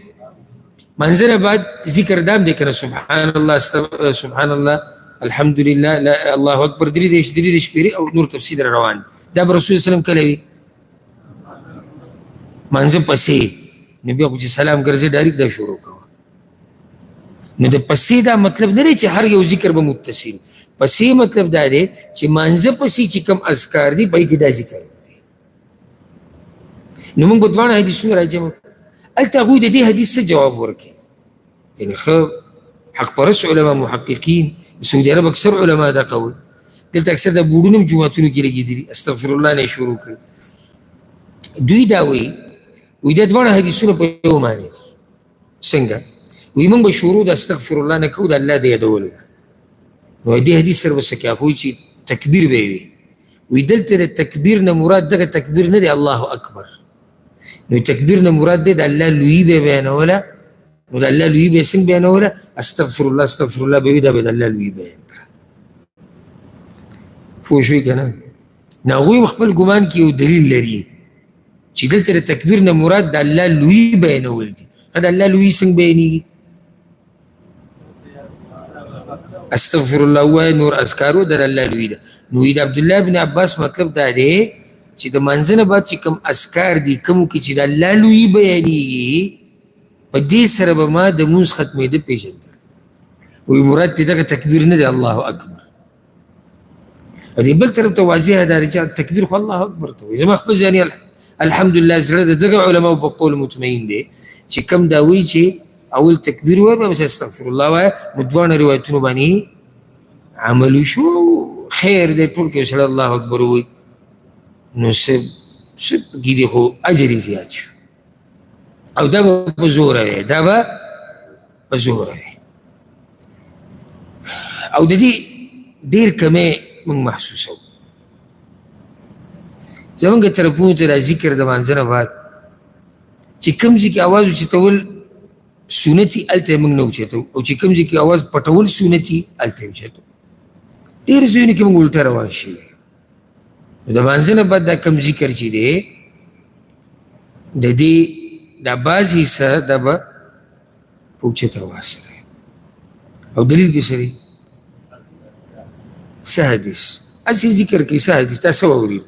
منځه نه بعد ذکر دام دی که نه سبحان الله سبحان الله الحمدلله الله اکبر درې دېرش پېرې او نور تفصیل را روان دا به رسول وسلم کله وي مانځه پسې نو بیا خو چې سلام ګرځې ډایرکټ دا شروع کوه. نو د پسې دا مطلب نه دی چې هر یو ذکر به متصل. پسې مطلب دا دی چې مانځه پسې چې کوم اذکار دي پای کې دا ذکر دی. نو موږ به دواړه حدیثونه راجمع کړو. هلته هغوی د دې حدیث څه جواب ورکړي؟ یعنې ښه حق پرست علما محققین سعودي عرب اکثر علما دا قول دلته اکثر د بوډونو هم جوماتونو کې لګېدلي استغفر الله نه یې شروع کړي. دوی دا وایي دا دواړه حدیثونه په یو معنی دي. څنګه؟ وایي موږ به شروع د استغفر الله نه کوو د الله د یادولو نه. نو دې حدیث سره به څه کوي؟ هغوی چې تکبیر به یې وي. وایي دلته د تکبیر نه مراد دغه تکبیر نه دی الله اکبر. نو تکبیر نه مراد دی د الله لویي به یې بیانوله. نو د الله لویي به یې څنګه بیانوله؟ استغفر الله استغفر الله به وي دا به د الله لویي بیان کړه. پوه شوئ که نه؟ نو هغوی خپل ګمان کې یو دلیل لري چې دلته د تکبیر نه مراد د الله لویي بیانول دي. د الله لویي څنګه بیانېږي؟ استغفر الله ووایه نور اذکارو د الله لویي ده. نو د عبدالله بن عباس مطلب دا دی چې د مانځه نه بعد چې کوم اذکار دي کومو کې چې د الله لویي بیانېږي په دې سره به ما د مونځ ختمېده پېژندل. وایي مراد دې دغه تکبیر نه دی الله اکبر. او دې بل طرف ته واضحه دا دی چې تکبیر خو الله اکبر ته وایي. زما خپل ځاني الحمدلله زړه د دغه علماو په قول مطمئن دی چې کوم دا وایي چې اول تکبیر وایه بیا بس استغفر الله وایه. نو دواړه روایتونو باندې عمل وشو خیر دی ټول کې سړی الله اکبر وایي نو څه پکې دی خو اجر یې زیات شو. او دا به په زوره وی دا به په زوره وی. او د دې ډېر کمی موږ محسوسوو. زمونږ طرفونو ته را ذکر د مانځه نه بعد چې کوم ځای کې اواز اوچتول سنتي هلته یې موږ نه اوچتو او چې کوم ځای کې اواز پټول سنتي هلته یې اوچتو. ډېرو ځایونو کې موږ الټه روان شوي. نو د مانځه نه بعد دا کوم ذکر چې دی د دې دا بعض حصه دا به په اوچت اواز سره او دلیل به څه دی؟ څه حدیث هسې ذکر کوي څه حدیث تا څه واورېد؟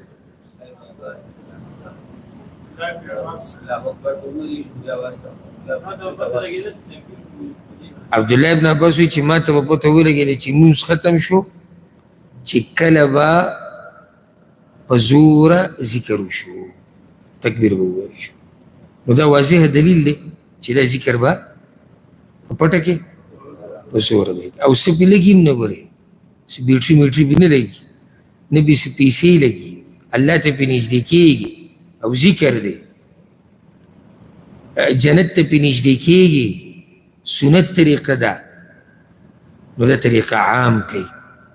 عبدالله ابن عباس وایي چې ما ته به پته ولګېده چې مونځ ختم شو چې کله به په زوره ذکر وشو تکبیر به وویل شو. نو دا واضح دلیل دی چې دا ذکر به په پټه کې په زوره به او څه پې لګي هم نه ګورې څه بیټري میټري پې نه لګي نه بې څه پیسې لګي الله ته پې نږدې کېږي او ذکر دی جنت ته پې نږدې کېږي سنت طریقه ده. نو دا طریقه عام کوي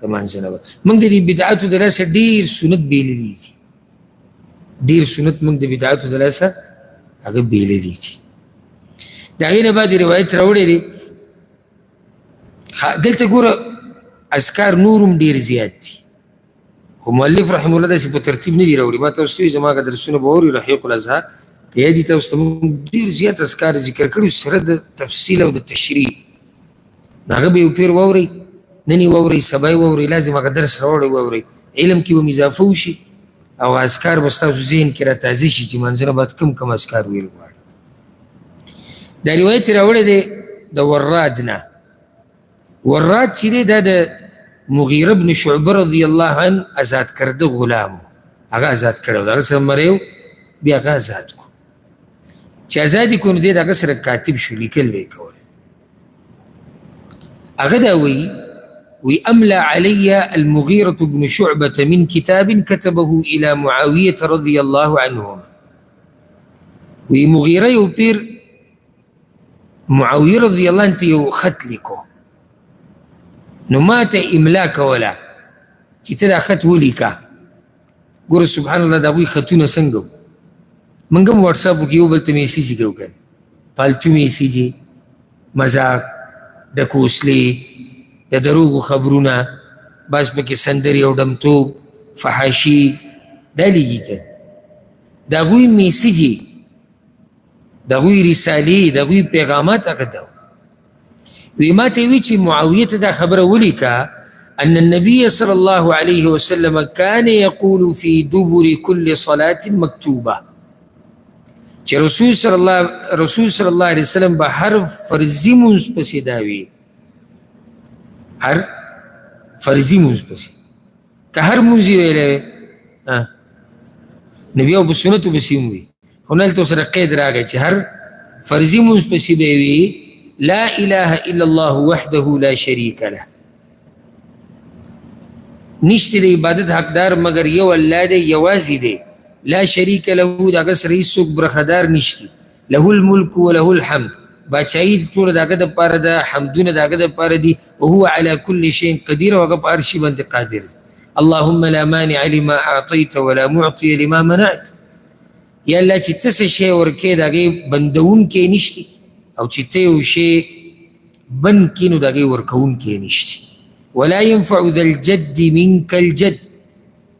د مانځه نه بعد. موږ د دې بدعاتو د لاسه ډېر سنت بېللي دي. ډېر سنت موږ د بدعاتو د لاسه هغه بېللي دي. د هغې نه بعد روایت راوړی دی. دلته ګوره اذکار نور هم ډېر زیات دي خو مؤلف رحمه الله داسې په ترتیب نه دي راوړي. ما تاسو ته وایي زما هغه درسونه به اوري رحیق الاذهار که یادي تاسو ته موږ ډېر زیات اذکار ذکر کړي سره د تفصیل او د تشریح. نو هغه به یو پیر واورئ نن یې واورئ سبا یې واورئ لازم هغه درس راوړی واورئ. علم کې به م اضافه وشي او اذکار به ستاسو ذهن کې راتازه شي چې مانځه نه بعد کوم کوم اذکار ویل غواړي. دا روایت یې راوړی دی د وراد نه. وراد چې دی دا د مغیره بن شعبه رضی الله عنه ازاد کرده غلام هغه ازاد کړی و د هغه سره مری و بیا هغه ازاد کړو. چې ازاد یې کړو نو دی د هغه سره کاتب شو لیکل به یې کول. هغه دا وایي أملى علي المغيرة بن شعبة من كتاب كتبه إلى معاوية رضي الله عنهما. ومغيرة يوبير معاوية رضي الله عنه يو خط لكو نمات إملاك ولا تتلا خط وليكا قول سبحان الله داوي خطونا سنگو منگم واتسابو كيو بلت ميسيجي كيو كان پالتو ميسيجي مزاق دکوسلی د دروغو خبرونه بعض پکې سندرې او ډمتوب فحاشي دا لیږي که د هغوی میسیجې د هغوی رسالې د هغوی پیغامات هغه ده وی ما ته وی چې معاویه ته دا خبره ولیکه ان النبي صلى الله عليه وسلم كان يقول في دبر كل صلاة مكتوبة چې رسول صلی الله علیه وسلم به هر فرضي مونځ پسې دا وي، هر فرضي مونځ پسې که هر مونځ یې ویلی نو بیا په سنتو پسې هم وي، خو هلته ورسره قید راغی چې هر فرضي مونځ پسې به یې وي لا اله الا الله وحده لا شریک له، نشته د عبادت حقدار مگر یو الله دی، یوازې دی، لا شریک له، د هغه سره هېڅوک برخدار نشته، له الملک وله الحمد، باچایي ټوله د هغه دپاره ده، حمدونه د هغه دپاره دي، وهو على كل شیء قدیر، او هغه په هر شي باندې قادر دی. اللهم لا مانع لما اعطیت ولا معطي لما منعت، یا الله چې ته څه شی ورکې د هغې بندونکی نشته، او چې ته یو شی بند کړي نو د هغې ورکوونکی نشته. ولا ينفع ذا الجد منك الجد،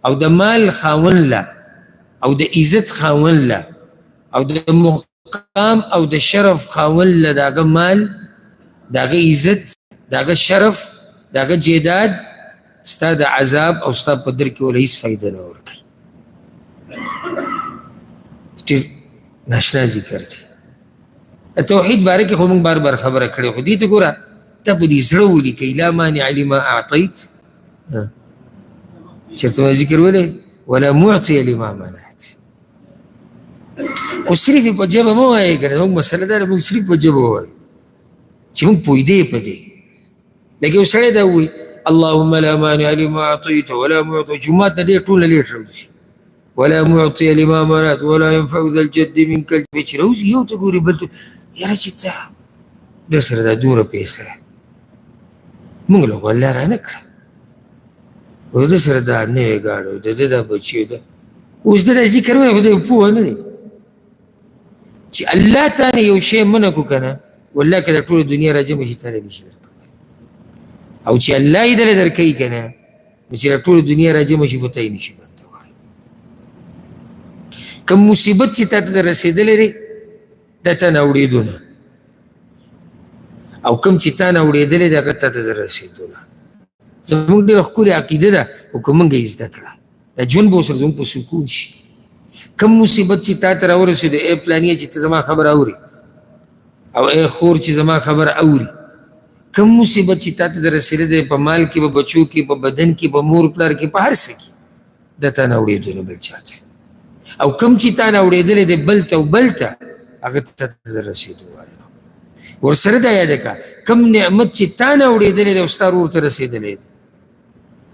او د مال خاون له او د عزت خاون له او د مقام او د شرف خاون له د هغه مال، د هغه عزت، د هغه شرف، د هغه جیداد ستا د عذاب او ستا په در کې وله هېڅ فایده نه ورکوي. ډېر ناشنا ذکر دی. توحید باره کې خو موږ بار بار خبره کړې، خو دې ته ګوره ته په دې زړه ولیکئ لا مانع لما اعطیت، چېرته ما ذکر ویلی ولا معطي لما منعت، خو صرف یې په ژبه مه وایئ که نه، زموږ مسله دا ده موږ صرف په ژبه ووایو چې موږ پوهېدې په دې. لکه یو سړی دا ووایي اللهم لا مانع لما اعطیت ولا معطي، جومات نه دې ټول لیټ راوځي، ولا معطي لما منعت ولا ينفع ذا الجد منك الجد، چې راوځي یو ته ګوري بل ته، یاره چې ته ده سره دا دومره پیسه موږ له خو الله رانه کړه، او ده سره دا نوې ګاډی او د ده دا بچي ده، اوس ده دا ذکر وایي خو دی پوه نه دی چې الله تانه یو شی منع کړو که نه، والله که د ټوله دنیا راجمع شي تا له نشي درکولی، او چې الله یې دله درکوي که نه نو چې د ټوله دنیا راجمع شي به ته یې نشي بندولی. کوم مصیبت چې تا ته در رسېدلی دی دا تا نه اوړېدو نه، او کوم چې تا نه اوړېدلی دی هغه تا ته در رسېدو نه. زمونږ ډېره ښکلې عقیده ده، خو که موږ یې زده کړه دا ژوند به ورسره زموږ په سکون شي. کوم مصیبت چې تا ته راورسېدو، ای پلانیه چې ته زما خبره اورې، او ای خور چې زما خبره اوري، کوم مصیبت چې تا ته در رسېدلی دی په مال کې، په بچو کې، په بدن کې، په مور پلار کې، په هر څه کې، د تا نه اوړېدو نه بل چا ته، او کوم چې تا نه اوړېدلی دی بل ته او بل ته، هغه تا ته در رسېدو والی نو ورسره دا یاده که کوم نعمت چې تا نه اوړېدلی دی او ستا ورور ته رسېدلی دی،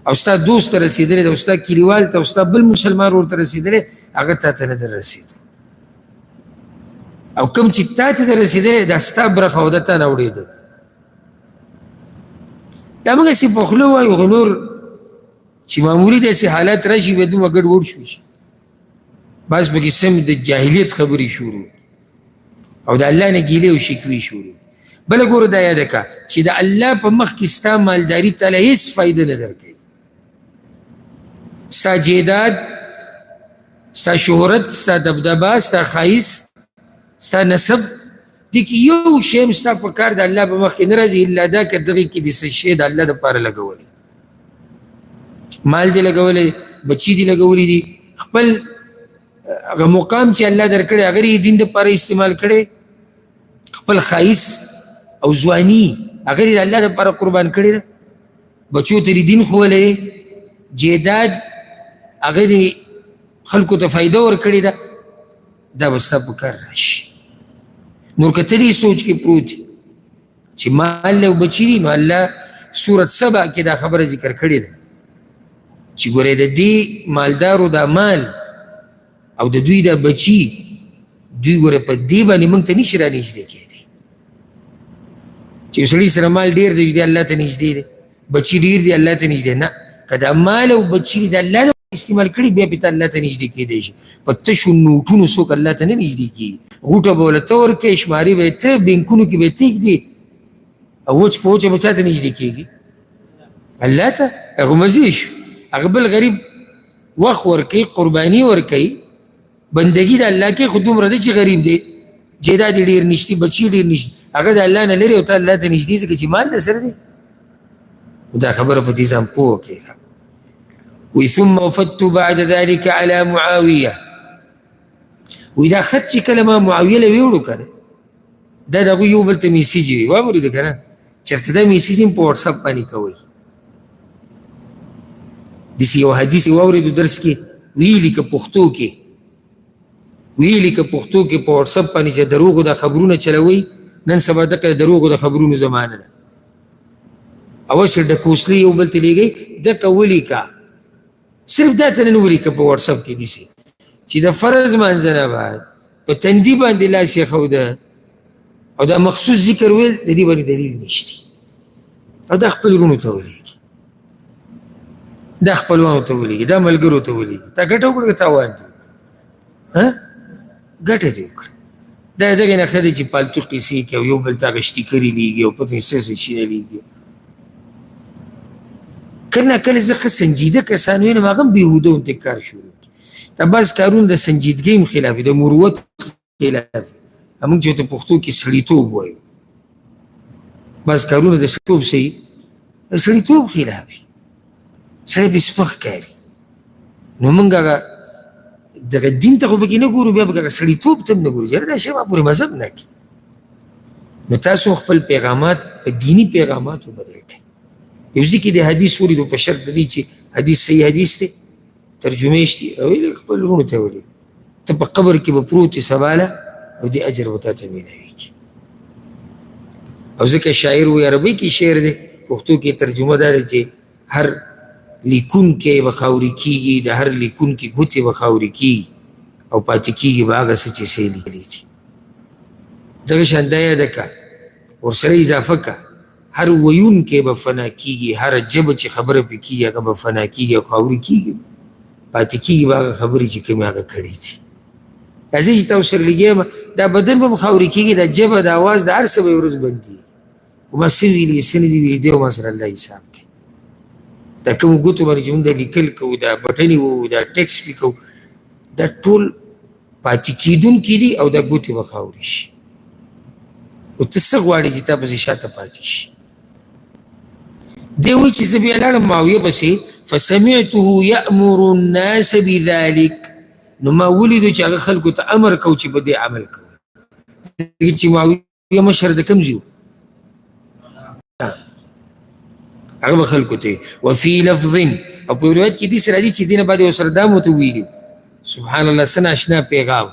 او ستا دوست ته رسېدلی دی، او ستا کلیوال ته، او ستا بل مسلمان ورور ته رسېدلی، هغه تا ته نه در رسېدو، او کوم چې تا ته در رسېدلی دا ستا برخه او د تا نه اوړېدلی. دا موږ هسې په خوله وایو، خو نور چې معمولي داسې حالات راشي بیا دومره ګډوډ شو چې بعض پکې سم د جاهلیت خبرې شروع او د الله نه ګیلې او شکوې شروع. بله ګوره دا یاده که چې د الله په مخ کې ستا مالداري تعالی هېڅ فایده نه درکوي، ستا جیداد، ستا شهرت، ستا دبدبه، ستا ښایست، ستا نسب، دې کې یو شی هم ستا په کار د الله په مخ کې نه راځي الا دا که دغې کې د څه شی د الله دپاره لګولی، مال دې لګولی، بچي دې لګولی دي، خپل هغه مقام چې الله درکړی هغه یې دین دپاره استعمال کړی، خپل ښایست او ځواني هغه یې د الله دپاره قربان کړې ده، بچو ته دې دین ښوولی، جیداد هغه دې خلکو ته فایده ورکړې ده، دا به ستا په کار راشي. نور که ته دې سوچ کې پروت چې مال او بچي دي، نو الله سورت سبا کې دا خبره ذکر کړې ده چې ګورې د دې مالدارو دا مال او د دوی دا بچي، دوی ګوره په دې باندې موږ ته نشي را نږدې کېدی، چې یو سړي سره مال ډېر دی، دی الله ته نږدې دی، بچي ډېر دی الله ته نږدې نه، که دا مال او بچي د الله استعمال کړي بیا پې ته الله ته نږدې کېدی شي. په تشو نوټونو څوک الله ته نه نږدې کېږي، غوټه به ورله ته ورکوې، شماري به یې ته بینکونو کې به یې ته ږدې، او وچ په وچه به چا ته نږدې کېږي؟ الله ته. هغه مزې شو، هغه بل غریب وخت ورکوي، قرباني ورکوي، بندگی د الله کې، خو دومره دی چې غریب دی، جیداد یې ډېر نشتي، بچي ډېر نشتي، هغه د الله نه لرې او ته الله ته نږدې ځکه چې مال در سره دی. دا خبره په دې ځان پوه کړه. وی ثم وفدت بعد ذلك على معاویه، وی دا خط چې کله ما معاویه له ویوړو که نه دا د هغوی یو بل ته میسیج وي واورېده که نه چېرته دا میسیج هم په واټساپ باندې کوئ داسې یو حدیث واورېدو درس کې ویلي که پښتو کې په واټساپ باندې چې دروغو دا خبرونه چلوئ نن سبا دقه دروغو د خبرونو زمانه ده اوس ډکوسلي یو بل ته لیږئ دقه ولیکه صرف دا ته نن ولیکه په واټساپ کې داسې چې د فرض مانځه نه بعد په تندي باندې لاس ایښوده او دا مخصوص ذکر ویل د دې باندې دلیل نشته او دا خپل وروڼو ته ولیږي دا خپلوانو ته ولیږي دا ملګرو ته ولیږي تا ګټه وکړه که تاوان دي ګټه دې وکړه دا دغې نه ښه دی چې پالتو قیسې کوي او یو بل ته هغه شتیکرې لیږي او پته یې څه شي نه لیږي کله نه کله زه ښه سنجیده کسان وینم هغه هم بېهوده غوندې کار شروع کړي دا بعض کارونه د سنجیدګۍ هم خلاف د مروت خلاف موږ چې ورته پښتو کې سړیتوب وایو بعض کارونه د سړیتوب صحیح د سړیتوب خلاف وي سړی پې سپک کاري نو موږ هغه دغه دین ته خو پکې نه ګورو بیا به سړیتوب ته هم نه ګورو یاره دا شی ما پورې مذهب نه کړي نو تاسو خپل پیغامات په دیني پیغاماتو بدل کړئ یو ځای کې د حدیث ولیدو په شرط د دې چې حدیث صحیح حدیث دی ترجمې شتي راویلې خپل وروڼو ته ولیږه ته په قبر کې به پروت یې سباله او دې اجر به تا ته میلاویږي او ځکه شاعر وایي عربۍ کې شعر دی پښتو کې ترجمه دا ده چې هر لیکونکی به خاورې کېږي د هر لیکونکي ګوتې به خاورې کېږي او پاتې کېږي به هغه څه چې څه لیکلي دي دغه شان دا یاده کړه ورسره اضافه کړه هر ویونکی به فنا کېږي هره ژبه چې خبره پرې کېږي هغه به فنا کېږي او خاورې کېږي پاتې کېږي به هغه خبرې چې کومې هغه کړې دي راځئ چې تاسو سره لګیا دا بدن به هم خاورې کېږي دا ژبه د اواز د هر څه به یې ورځ بندېږي خو ما څه ویلي څه نه دي ویلي دی او ما سره الله حساب کوي دا کومو ګوتو باندې چې موږ دا لیکل کوو دا بټنې وو دا ټکس پې کوو دا ټول پاتې کېدونکي دي او دا ګوتې به خاورې شي او ته څه غواړې چې تا پسې شاته پاتې شي دی وایي چې زه بیا لاړم معاویه پسې فسمعته یأمر الناس بذلک نو ما ولیدو چې هغه خلکو ته امر کو چې په دې عمل کوي چې معاویه مشر د کوم ځای هغه به خلکو ته وفي لفظ او په روایت کې داسې راځي چې دې نه بعد یو سره دا ورته ویلي سبحان الله څه ناشنا پیغام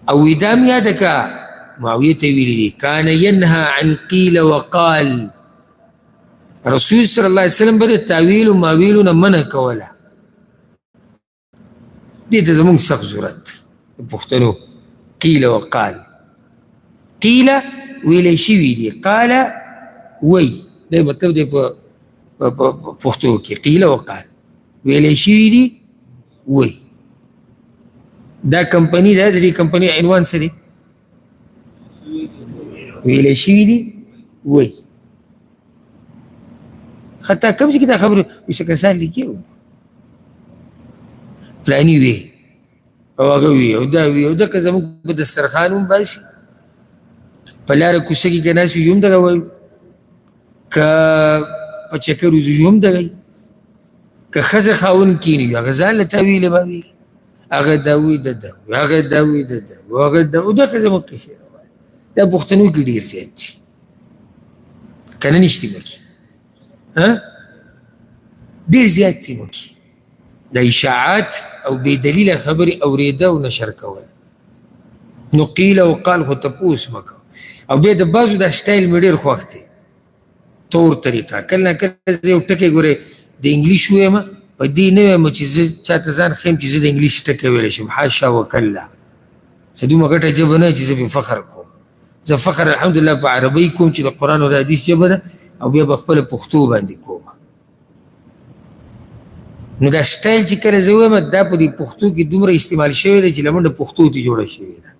او دا مې یاده کړه معاویه ته ویلي دي کان ینهى عن قیل وقال رسول صلی الله علیه وسلم به د تاویل و ماویلو نه منع کوله دې ته زموږ سخت ضرورت د پښتنو قیل وقال قیل ویلی شوي دي قال وی دا مطلب دی په پښتو کې قیل وقال ویلی شوي دي وی دا کمپنی ده د دې کمپنی عنوان څه دی ویلی شوي دي وی حتی کوم چې دا خبره وشه کسان لیکي پلانی وی او هغه وی او دا وی او دغه زموږ په دسترخوان هم باسي په لاره کوڅه کې که ناست یو هم دغه وایو که په چکر وځو یو هم دغه وي که ښځه خاوند کښېني وي هغه ځان له تاویلې به ویلي هغه دا وی د ده هغه دا وی د ده هغه دا او دغه زموږ قصې روایي دا پښتنو کې ډېر زیات دي که نه نشتي مکې ډېر زیات دي مکې د اشاعات او بې دلیله خبرې اورېده او نشر کول نو قیل او قال خو تپوس مه کوه او بیا د بعضو دا سټایل مې ډېر خوښ دی طور طریقه کله نه کله زه یو ټکی ګورې د انګلیش ویم په دې نه ویم چې زه چاته ځان ښیم چې زه د انګلیش ټکی ویلی شم حاشا وکلا زه دومره ګټه ژبه نه چې زه پرې فخر کوم زه فخر الحمدلله په عربۍ کوم چې د قرآن او د حدیث ژبه ده او بیا په خپله پښتو باندې کوم نو دا سټایل چې کله زه ویم دا په دې پښتو کې دومره استعمال شوی دی چې له منډه پښتو ته جوړه شوې ده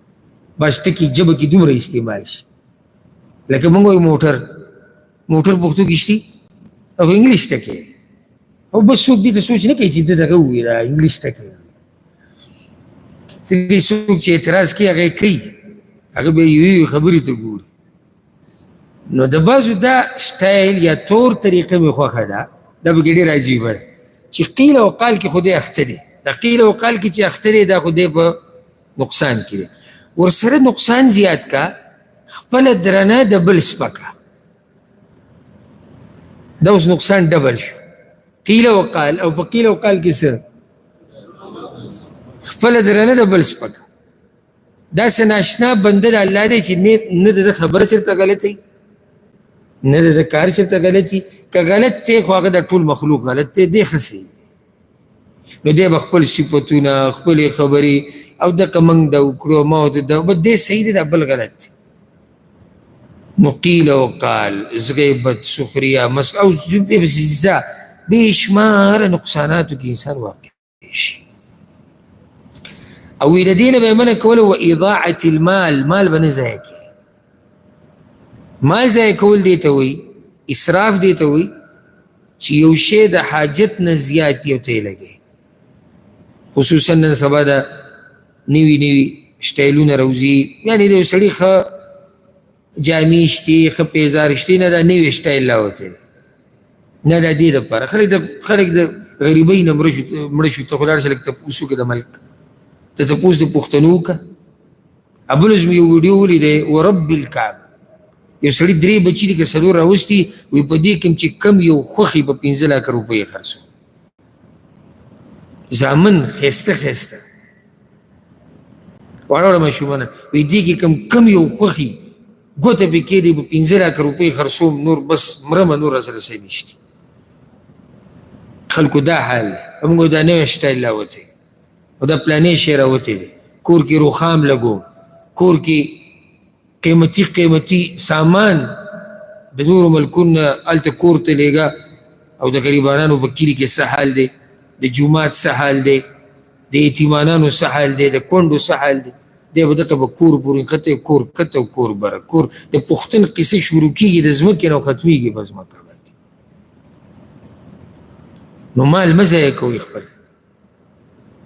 بس ټکي ژبه کې دومره استعمال شي لکه موږ وایو موټر پښتو کې شتي او انګلیش ټکی او بس څوک دې ته سوچ نه کوي چې ده دغه ووایي دا انګلیش ټکی دې څوک چې اعتراض کوي هغه یې کوي هغه به یوې خبرې ته ګوري نو د بعضو دا سټایل یا طور طریقه مې خوښه ده دا به کې ډېر عجیبه ده چې قیل او قال کې خو دی اخته دی دا قیل او قال کې چې اخته دی دا خو دی په نقصان کې دی. ورسره نقصان زیات کا، خپله درنه د بل سپکه، دا اوس نقصان ډبل شو. قیل وقال، او په قیل وقال کې څه خپله درنه د بل سپکه. داسې ناشنا بنده د الله دی چې نه د خبره چېرته غلطي، نه د کار چېرته غلطي. که غلط دی خو هغه د ټول مخلوق غلط دی، دی ښه صحیح دی. نو دی به خپل صفتونه، خپلې خبرې او دقه موږ دا وکړو، ما ورته دا، بس دی صحیح دی، دا بل غلط دی. نو قیل وقال، غیبت، سخریه، مسخ او بې شماره نقصاناتو کې انسان واقع شي. او د دې نه به یې منع کوله و اضاعة المال، مال به نه ضایع کوي. مال ضایع کول دې ته وایي، اسراف دې ته وایي چې یو شی د حاجت نه زیات یو ته یې لګوي. خصوصا نن سبا د نوي نوي سټایلونه راوځي، یعنې د یو سړي ښه جامې شتې، ښه پیزار شتې، نه دا نوي سټایل راوتی دی، نه دا دې دپاره. خلک د غریبۍ نه مړه شو. ته خو لاړ شه لږ تپوس وکړه د ملک، ته تپوس د پښتنو وکړه. ابلز مې یو ویډیو ولیدی، ورب الکعبه یو سړي 3 بچي دي که 4 راوستي، وایي په دې کې چې کم یو خوښي په 15 لکه روپۍ خرڅو، زامن ښایسته ښایسته واړه واړه ماشومان، وایي دې کې کم یو خوښي ګوته پې کېدی په 15 لکه روپۍ خرڅوم، نور بس مرمه، نور راسره څه نشته. خلکو دا حال دی. موږ دا نوی سټایل راوتی او دا پلانې شی راوتی دی. کور کې روخام لګوم، کور کې قیمتي سامان د نورو ملکونو نه هلته کور ته لیږه، او د غریبانانو په کلي کې څه حال دی، د جومات څه حال دی، د یتیمانانو څه حال دی، د کونډو څه حال دی. دی به دغه به کور پورې نښتی، کور کته او کور بره، کور د پښتون قصې شروع کېږي د ځمکې نه او ختمېږي په ځمکه باندې. نو مال مه ضایع کوئ خپل،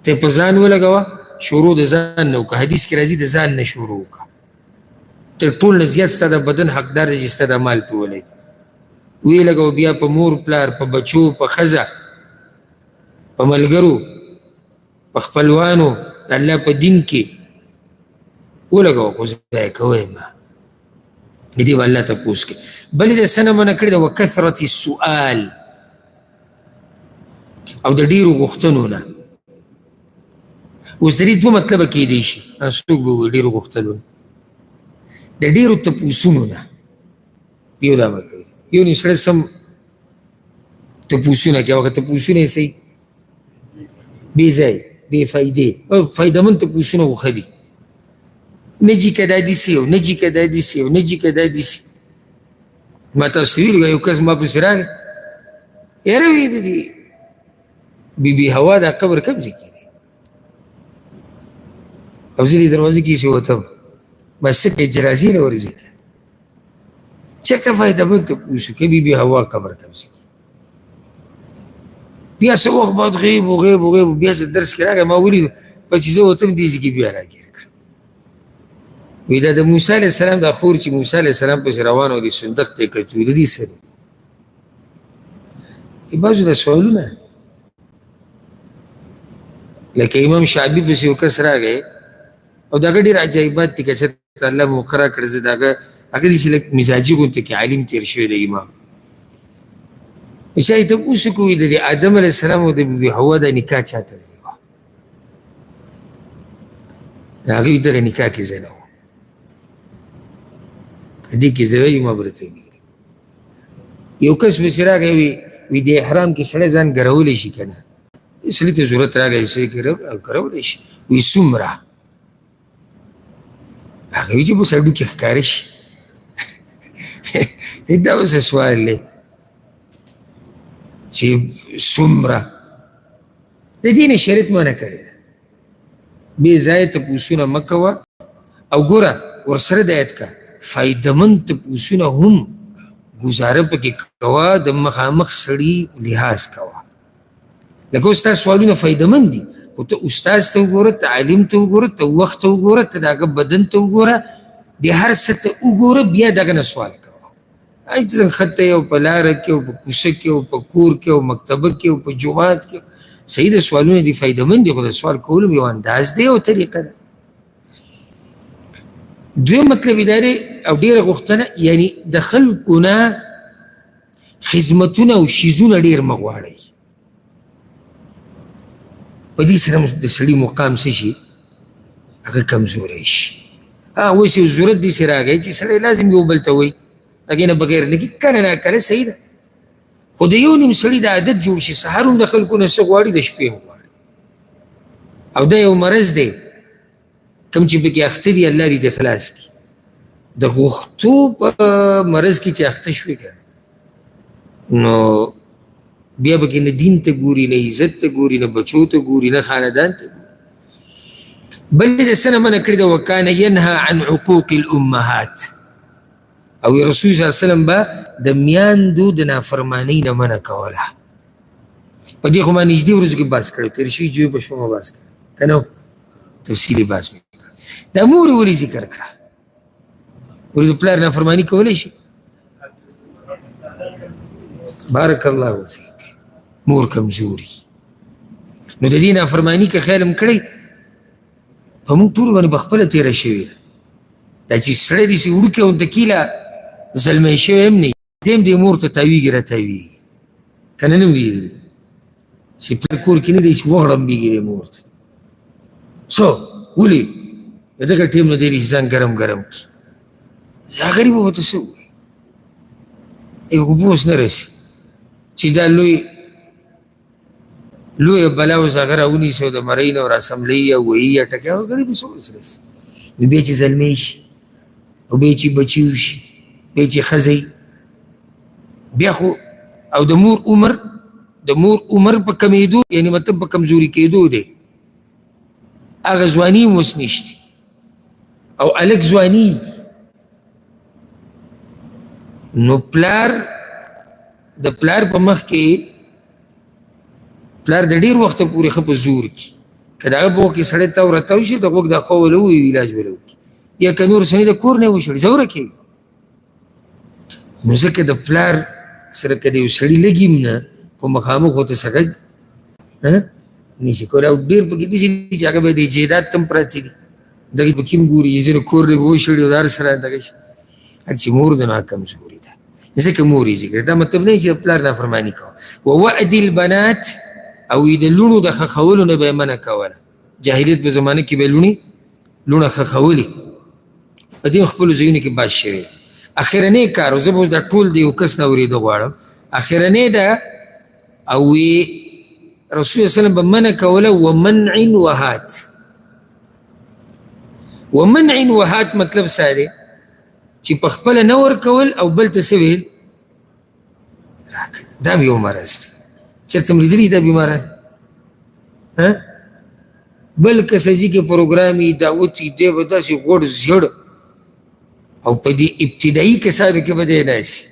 ته په ځان ولګوه، شروع د ځان نه وکړه. حدیث کې راځي د ځان نه شروع وکړه. تر ټول نه زیات ستا د بدن حقدار دی چې ستا د مال پې ولګي. ویې لګوه بیا په مور پلار، په بچو، په ښځه، په ملګرو، په خپلوانو، د الله په دین کې ولګوه، خو ضایع کوی مه. د دې به الله تپوس کوي. بلې د څه نه منع کړې ده، وکثرة السؤال، او د ډېرو غوښتنو نه. اوس د دې 2 مطلبه کېدی شي. څوک به وایي ډېرو غوښتنو، د ډېرو تپوسونو نه. یو دا به کوي، یو نو سړی سم تپوسونه کوي، هغه تپوسونه یې صحیح بې ځای، بې فایدې، فایدهمند تپوسونه خو ښه دي. نجي که دا داسې او نجي که دا داسې او نجي که دا داسې. ما تاسو ویلي یو کس ما پسې راغی، یاره وایي د دې بیبي هوا دا قبر کوم ځای کې دی؟ او زه دې دروازې کې ایسې وتم، بس څه کوې جنازې له ورځې که چېرته فایدهمند تپوس وکړې بیبي هوا قبر کوم ځای کې. بیا څه وخت بعد غیب و غیب و غیب و بیا زه درس کې راغی، ما ولیدو په چې زه وتم دې ځای کې بیا راګیر کړ. وایي دا د موسی علیه السلام دا خور چې موسی علیه السلام پسې روان و، د صندوق ته یې کتو، د دې څه دی؟ بعضو دا سوالونه لکه امام شعبي پسې یو کس راغی، او دا هغه ډېر عجایبات دي که چېرته الله مقرر کړه. زه د هغه داسې لږ مزاجي غونته کې عالم تېر شوی دی امام. چا یې تپوس وکړو د آدم علیه السلام او د بیبي حوا دا نکاح چا تړلی وه؟ هغوی دغه نکاح کې زه نه وم، که دې کې زه وی ما به درته ویلي. یو کس پسې راغی، وی د احرام کې سړی ځان ګرولی شي که نه؟ سړي ته ضرورت راغی چې ګرولی شي. وی څومره؟ هغه وی چې بس هډوکي ښکاره شي. دا اوس سوال دی چې څومره؟ د دې نه شریعت منع کړې ده. بې ځایه تپوسونه مه کوه، او ګوره ورسره د ایت کا فایدهمند تپوسونه هم ګزاره پکې کوه، د مخامخ سړي لحاظ کوه. لکه اوس ستا سوالونه فایدهمند دي، خو ته استاذ ته وګوره، ته عالم ته وګوره، ته وخت ته وګوره، ته د هغه بدن ته وګوره، د هر څه ته وګوره، بیا دغه نه سوال کوه. خط یې او په لاره کې او په کوڅه کې او په کور کې او مکتبه کې او په جومات کې صحیح د سوالونه دي، فایدهمند دي، خو د سوال کولو یو انداز دی او طریقه ده. دویم مطلب دا دی او ډېره غوښتنه یعنی د خلکو نه خدمتونه او شیزونه ډېر مه غواړئ. په دې سره د سړي مقام څه شي هغه کمزوری شي. اوس یو ضرورت داسې راغی چې سړی لازم یو بل ته وایي هغې نه بغیر نه کړي کله ناکله صحیح ده خو د یو نیم سړي د عادت جوړ شي سهار هم د خلکو نه څه غواړي د شپې هم غواړي او دا یو مرض دی کوم چې پکې اخته دي الله دې ته خلاص کړي. د غوښتو په مرض کې چې اخته شوې که نو بیا به کې نه دین ته ګوري نه عزت ته ګوري نه بچو ته ګوري نه خاندان ته ګوري. بل د څه نه منع کړې ده وکانه ینهى عن عقوق الامهات او رسول صلی الله علیه وسلم به د میاندو د نافرمانۍ نه منع کوله. په دې خو ما نږدې ورځو کې بحث کړی تېر شوي جوی په شپه ما بحث کړی که نه تفصیلي بحث مې کړی. دا مور ولې ذکر کړه ولې د پلار نافرماني کولی شي؟ بارک الله فیک مور کمزوري نو د دې نافرماني که خیال هم کړی په موږ ټولو باندې په خپله تېره شوې ده. دا چې سړی داسې وړوکی غونته کیله زلمی شوی هم نه دی هم دې مور ته تاویږي را تاویږي که نه نه م لیدلي چې پلار کور کې نه دی چې وغړمبېږي دی مور ته څه ولې د دغه ټیم نه دی چې ځان ګرم ګرم کړي دا غریبه به ته څه ووایي خو بوس نه رسي چې دا لویه بلا اوس هغه راونیسي او د مرۍ نه راسملوي او وهي یا ټکوي هغه غریب څه اوس رسي نو بیا چې زلمی شي او بیا چې بچي وشي بیا چې ښځی بیا خو او د مور عمر په کمېدو یعنې مطلب په کمزوري کېدو دی هغه ځواني هم اوس نشته او هلک ځواني نو پلار د پلار په مخ کې پلار د ډېر وخته پورې ښه په زور کړي که د هغه په وخت کې سړی تاو راتاو شي د غوږ دا خوا وله ووایي علاج وله وکړي یا که نور سړي د کور نه وشړي ځوره کېږي نو ځکه د پلار سره که د یو سړي لږي هم نه خو مخامخ ورته څه غږ نشي کولی او ډېر پکې داسې دي چې هغه به د جایداد ته هم پراته دي دغې پکې هم ګوري ځینې کور نه به وشړي او د هر سره دغه شي هر چې مور د ناکمزوري ده ځکه مور یې ذکر دا مطلب نه چې د پلار نافرماني کوه ووعد البنات او د لوڼو د ښخولو نه به یې منع کوله. جاهلیت په زمانه کې به یې لوڼه ښخولې په دې خپلو ځایونو کې بحث شوی اخرنی کار او زه به اوس دا ټول د یو کس نه اورېدو غواړم اخرنی ده او رسول وسلم به منع کوله ومنع وهات مطلب څه دی چې په خپله نه ورکول او بل ته څه ویل دا هم یو مرض دی چېرته م لیدلي دا بیماران بل کسجي کې پروګرام وي دعوت وي دی به داسې غوړ زیړ او په دې ابتدایي کسانو کې به دی ناشي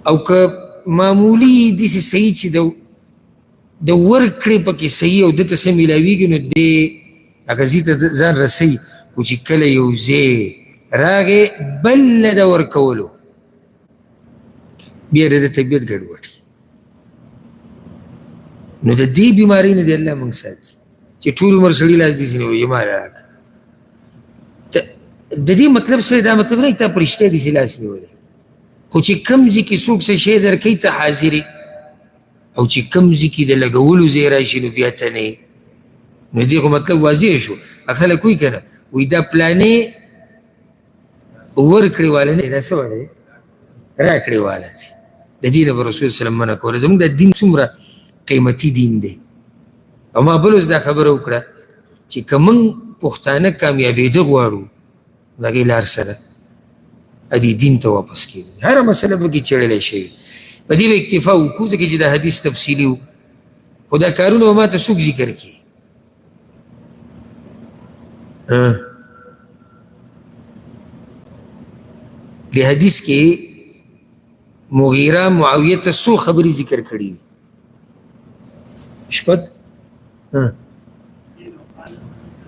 او که معمولي داسې صحیح چې د ورکړې پکې صحیح او دته څه میلاویږي نو دی هغه ځي ته ځان رسوي خو چې کله یو ځای راغې بل نه د ورکولو بیا د طبیعت ګډوډي نو د دې بیمارۍ نه دی الله موږ ساتي چې ټول عمر سړي لاس داسې نه وایي ما راکړه د دې مطلب څه دا مطلب نه تا په رښتیا داسې لاس نیولی خو چې کوم ځای کې څوک څه شی درکوي ته حاضرې او چې کوم ځای کې د لګولو ځای راشي نو بیا ته نه نو دې خو مطلب واضح شو خلک وایي که نه وایي دا پلانې ورکړې والا نه دا څه والا راکړې والا دی د دې نه به رسول وسلم منع کوله زموږ دا دین څومره قیمتي دین دی او ما بل اوس دا خبره وکړه چې که موږ پښتانه کامیابېده غواړو د هغې لار سره دې دین ته واپس کېږي هره مسله به کې چړلی شوي په دې به اکتفا وکړو ځکه چې دا حدیث تفصیلي و خو دا کارونه به ما ته څوک ذکر کړي د حدیث کې مغیره معاویه ته څو خبرې ذکر کړي دي شپږ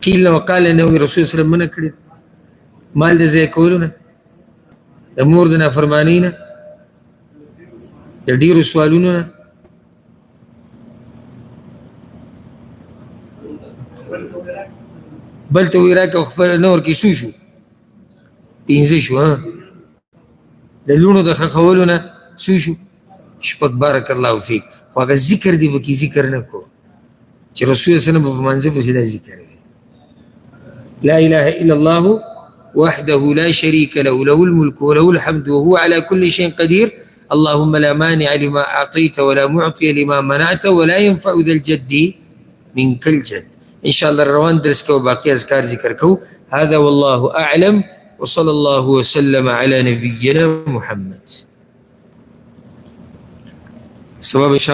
قیل نه وقال نه رسول وسلم منع کړي مال د ضایع کولو نه د مور د نافرمانۍ نه د ډېرو سوالونو نه بل ته وی راکه خپل نور کې څو شو 15 شو د لونو د ښخولو نه څو شو شپږ بارک الله فیک خو هغه ذکر دی به کې ذکر نه کو چې رسول صلی الله علیه وسلم په منځ پسې دا ذکر وی لا اله الا الله وحده لا شريك له له الملك وله الحمد وهو على كل شيء قدير اللهم لا مانع لما أعطيت ولا معطي لما منعت ولا ينفع ذا الجد منك الجد إن شاء الله الروان درس كو باقي أذكار ذكر كو هذا والله أعلم وصلى الله وسلم على نبينا محمد سبب إن شاء الله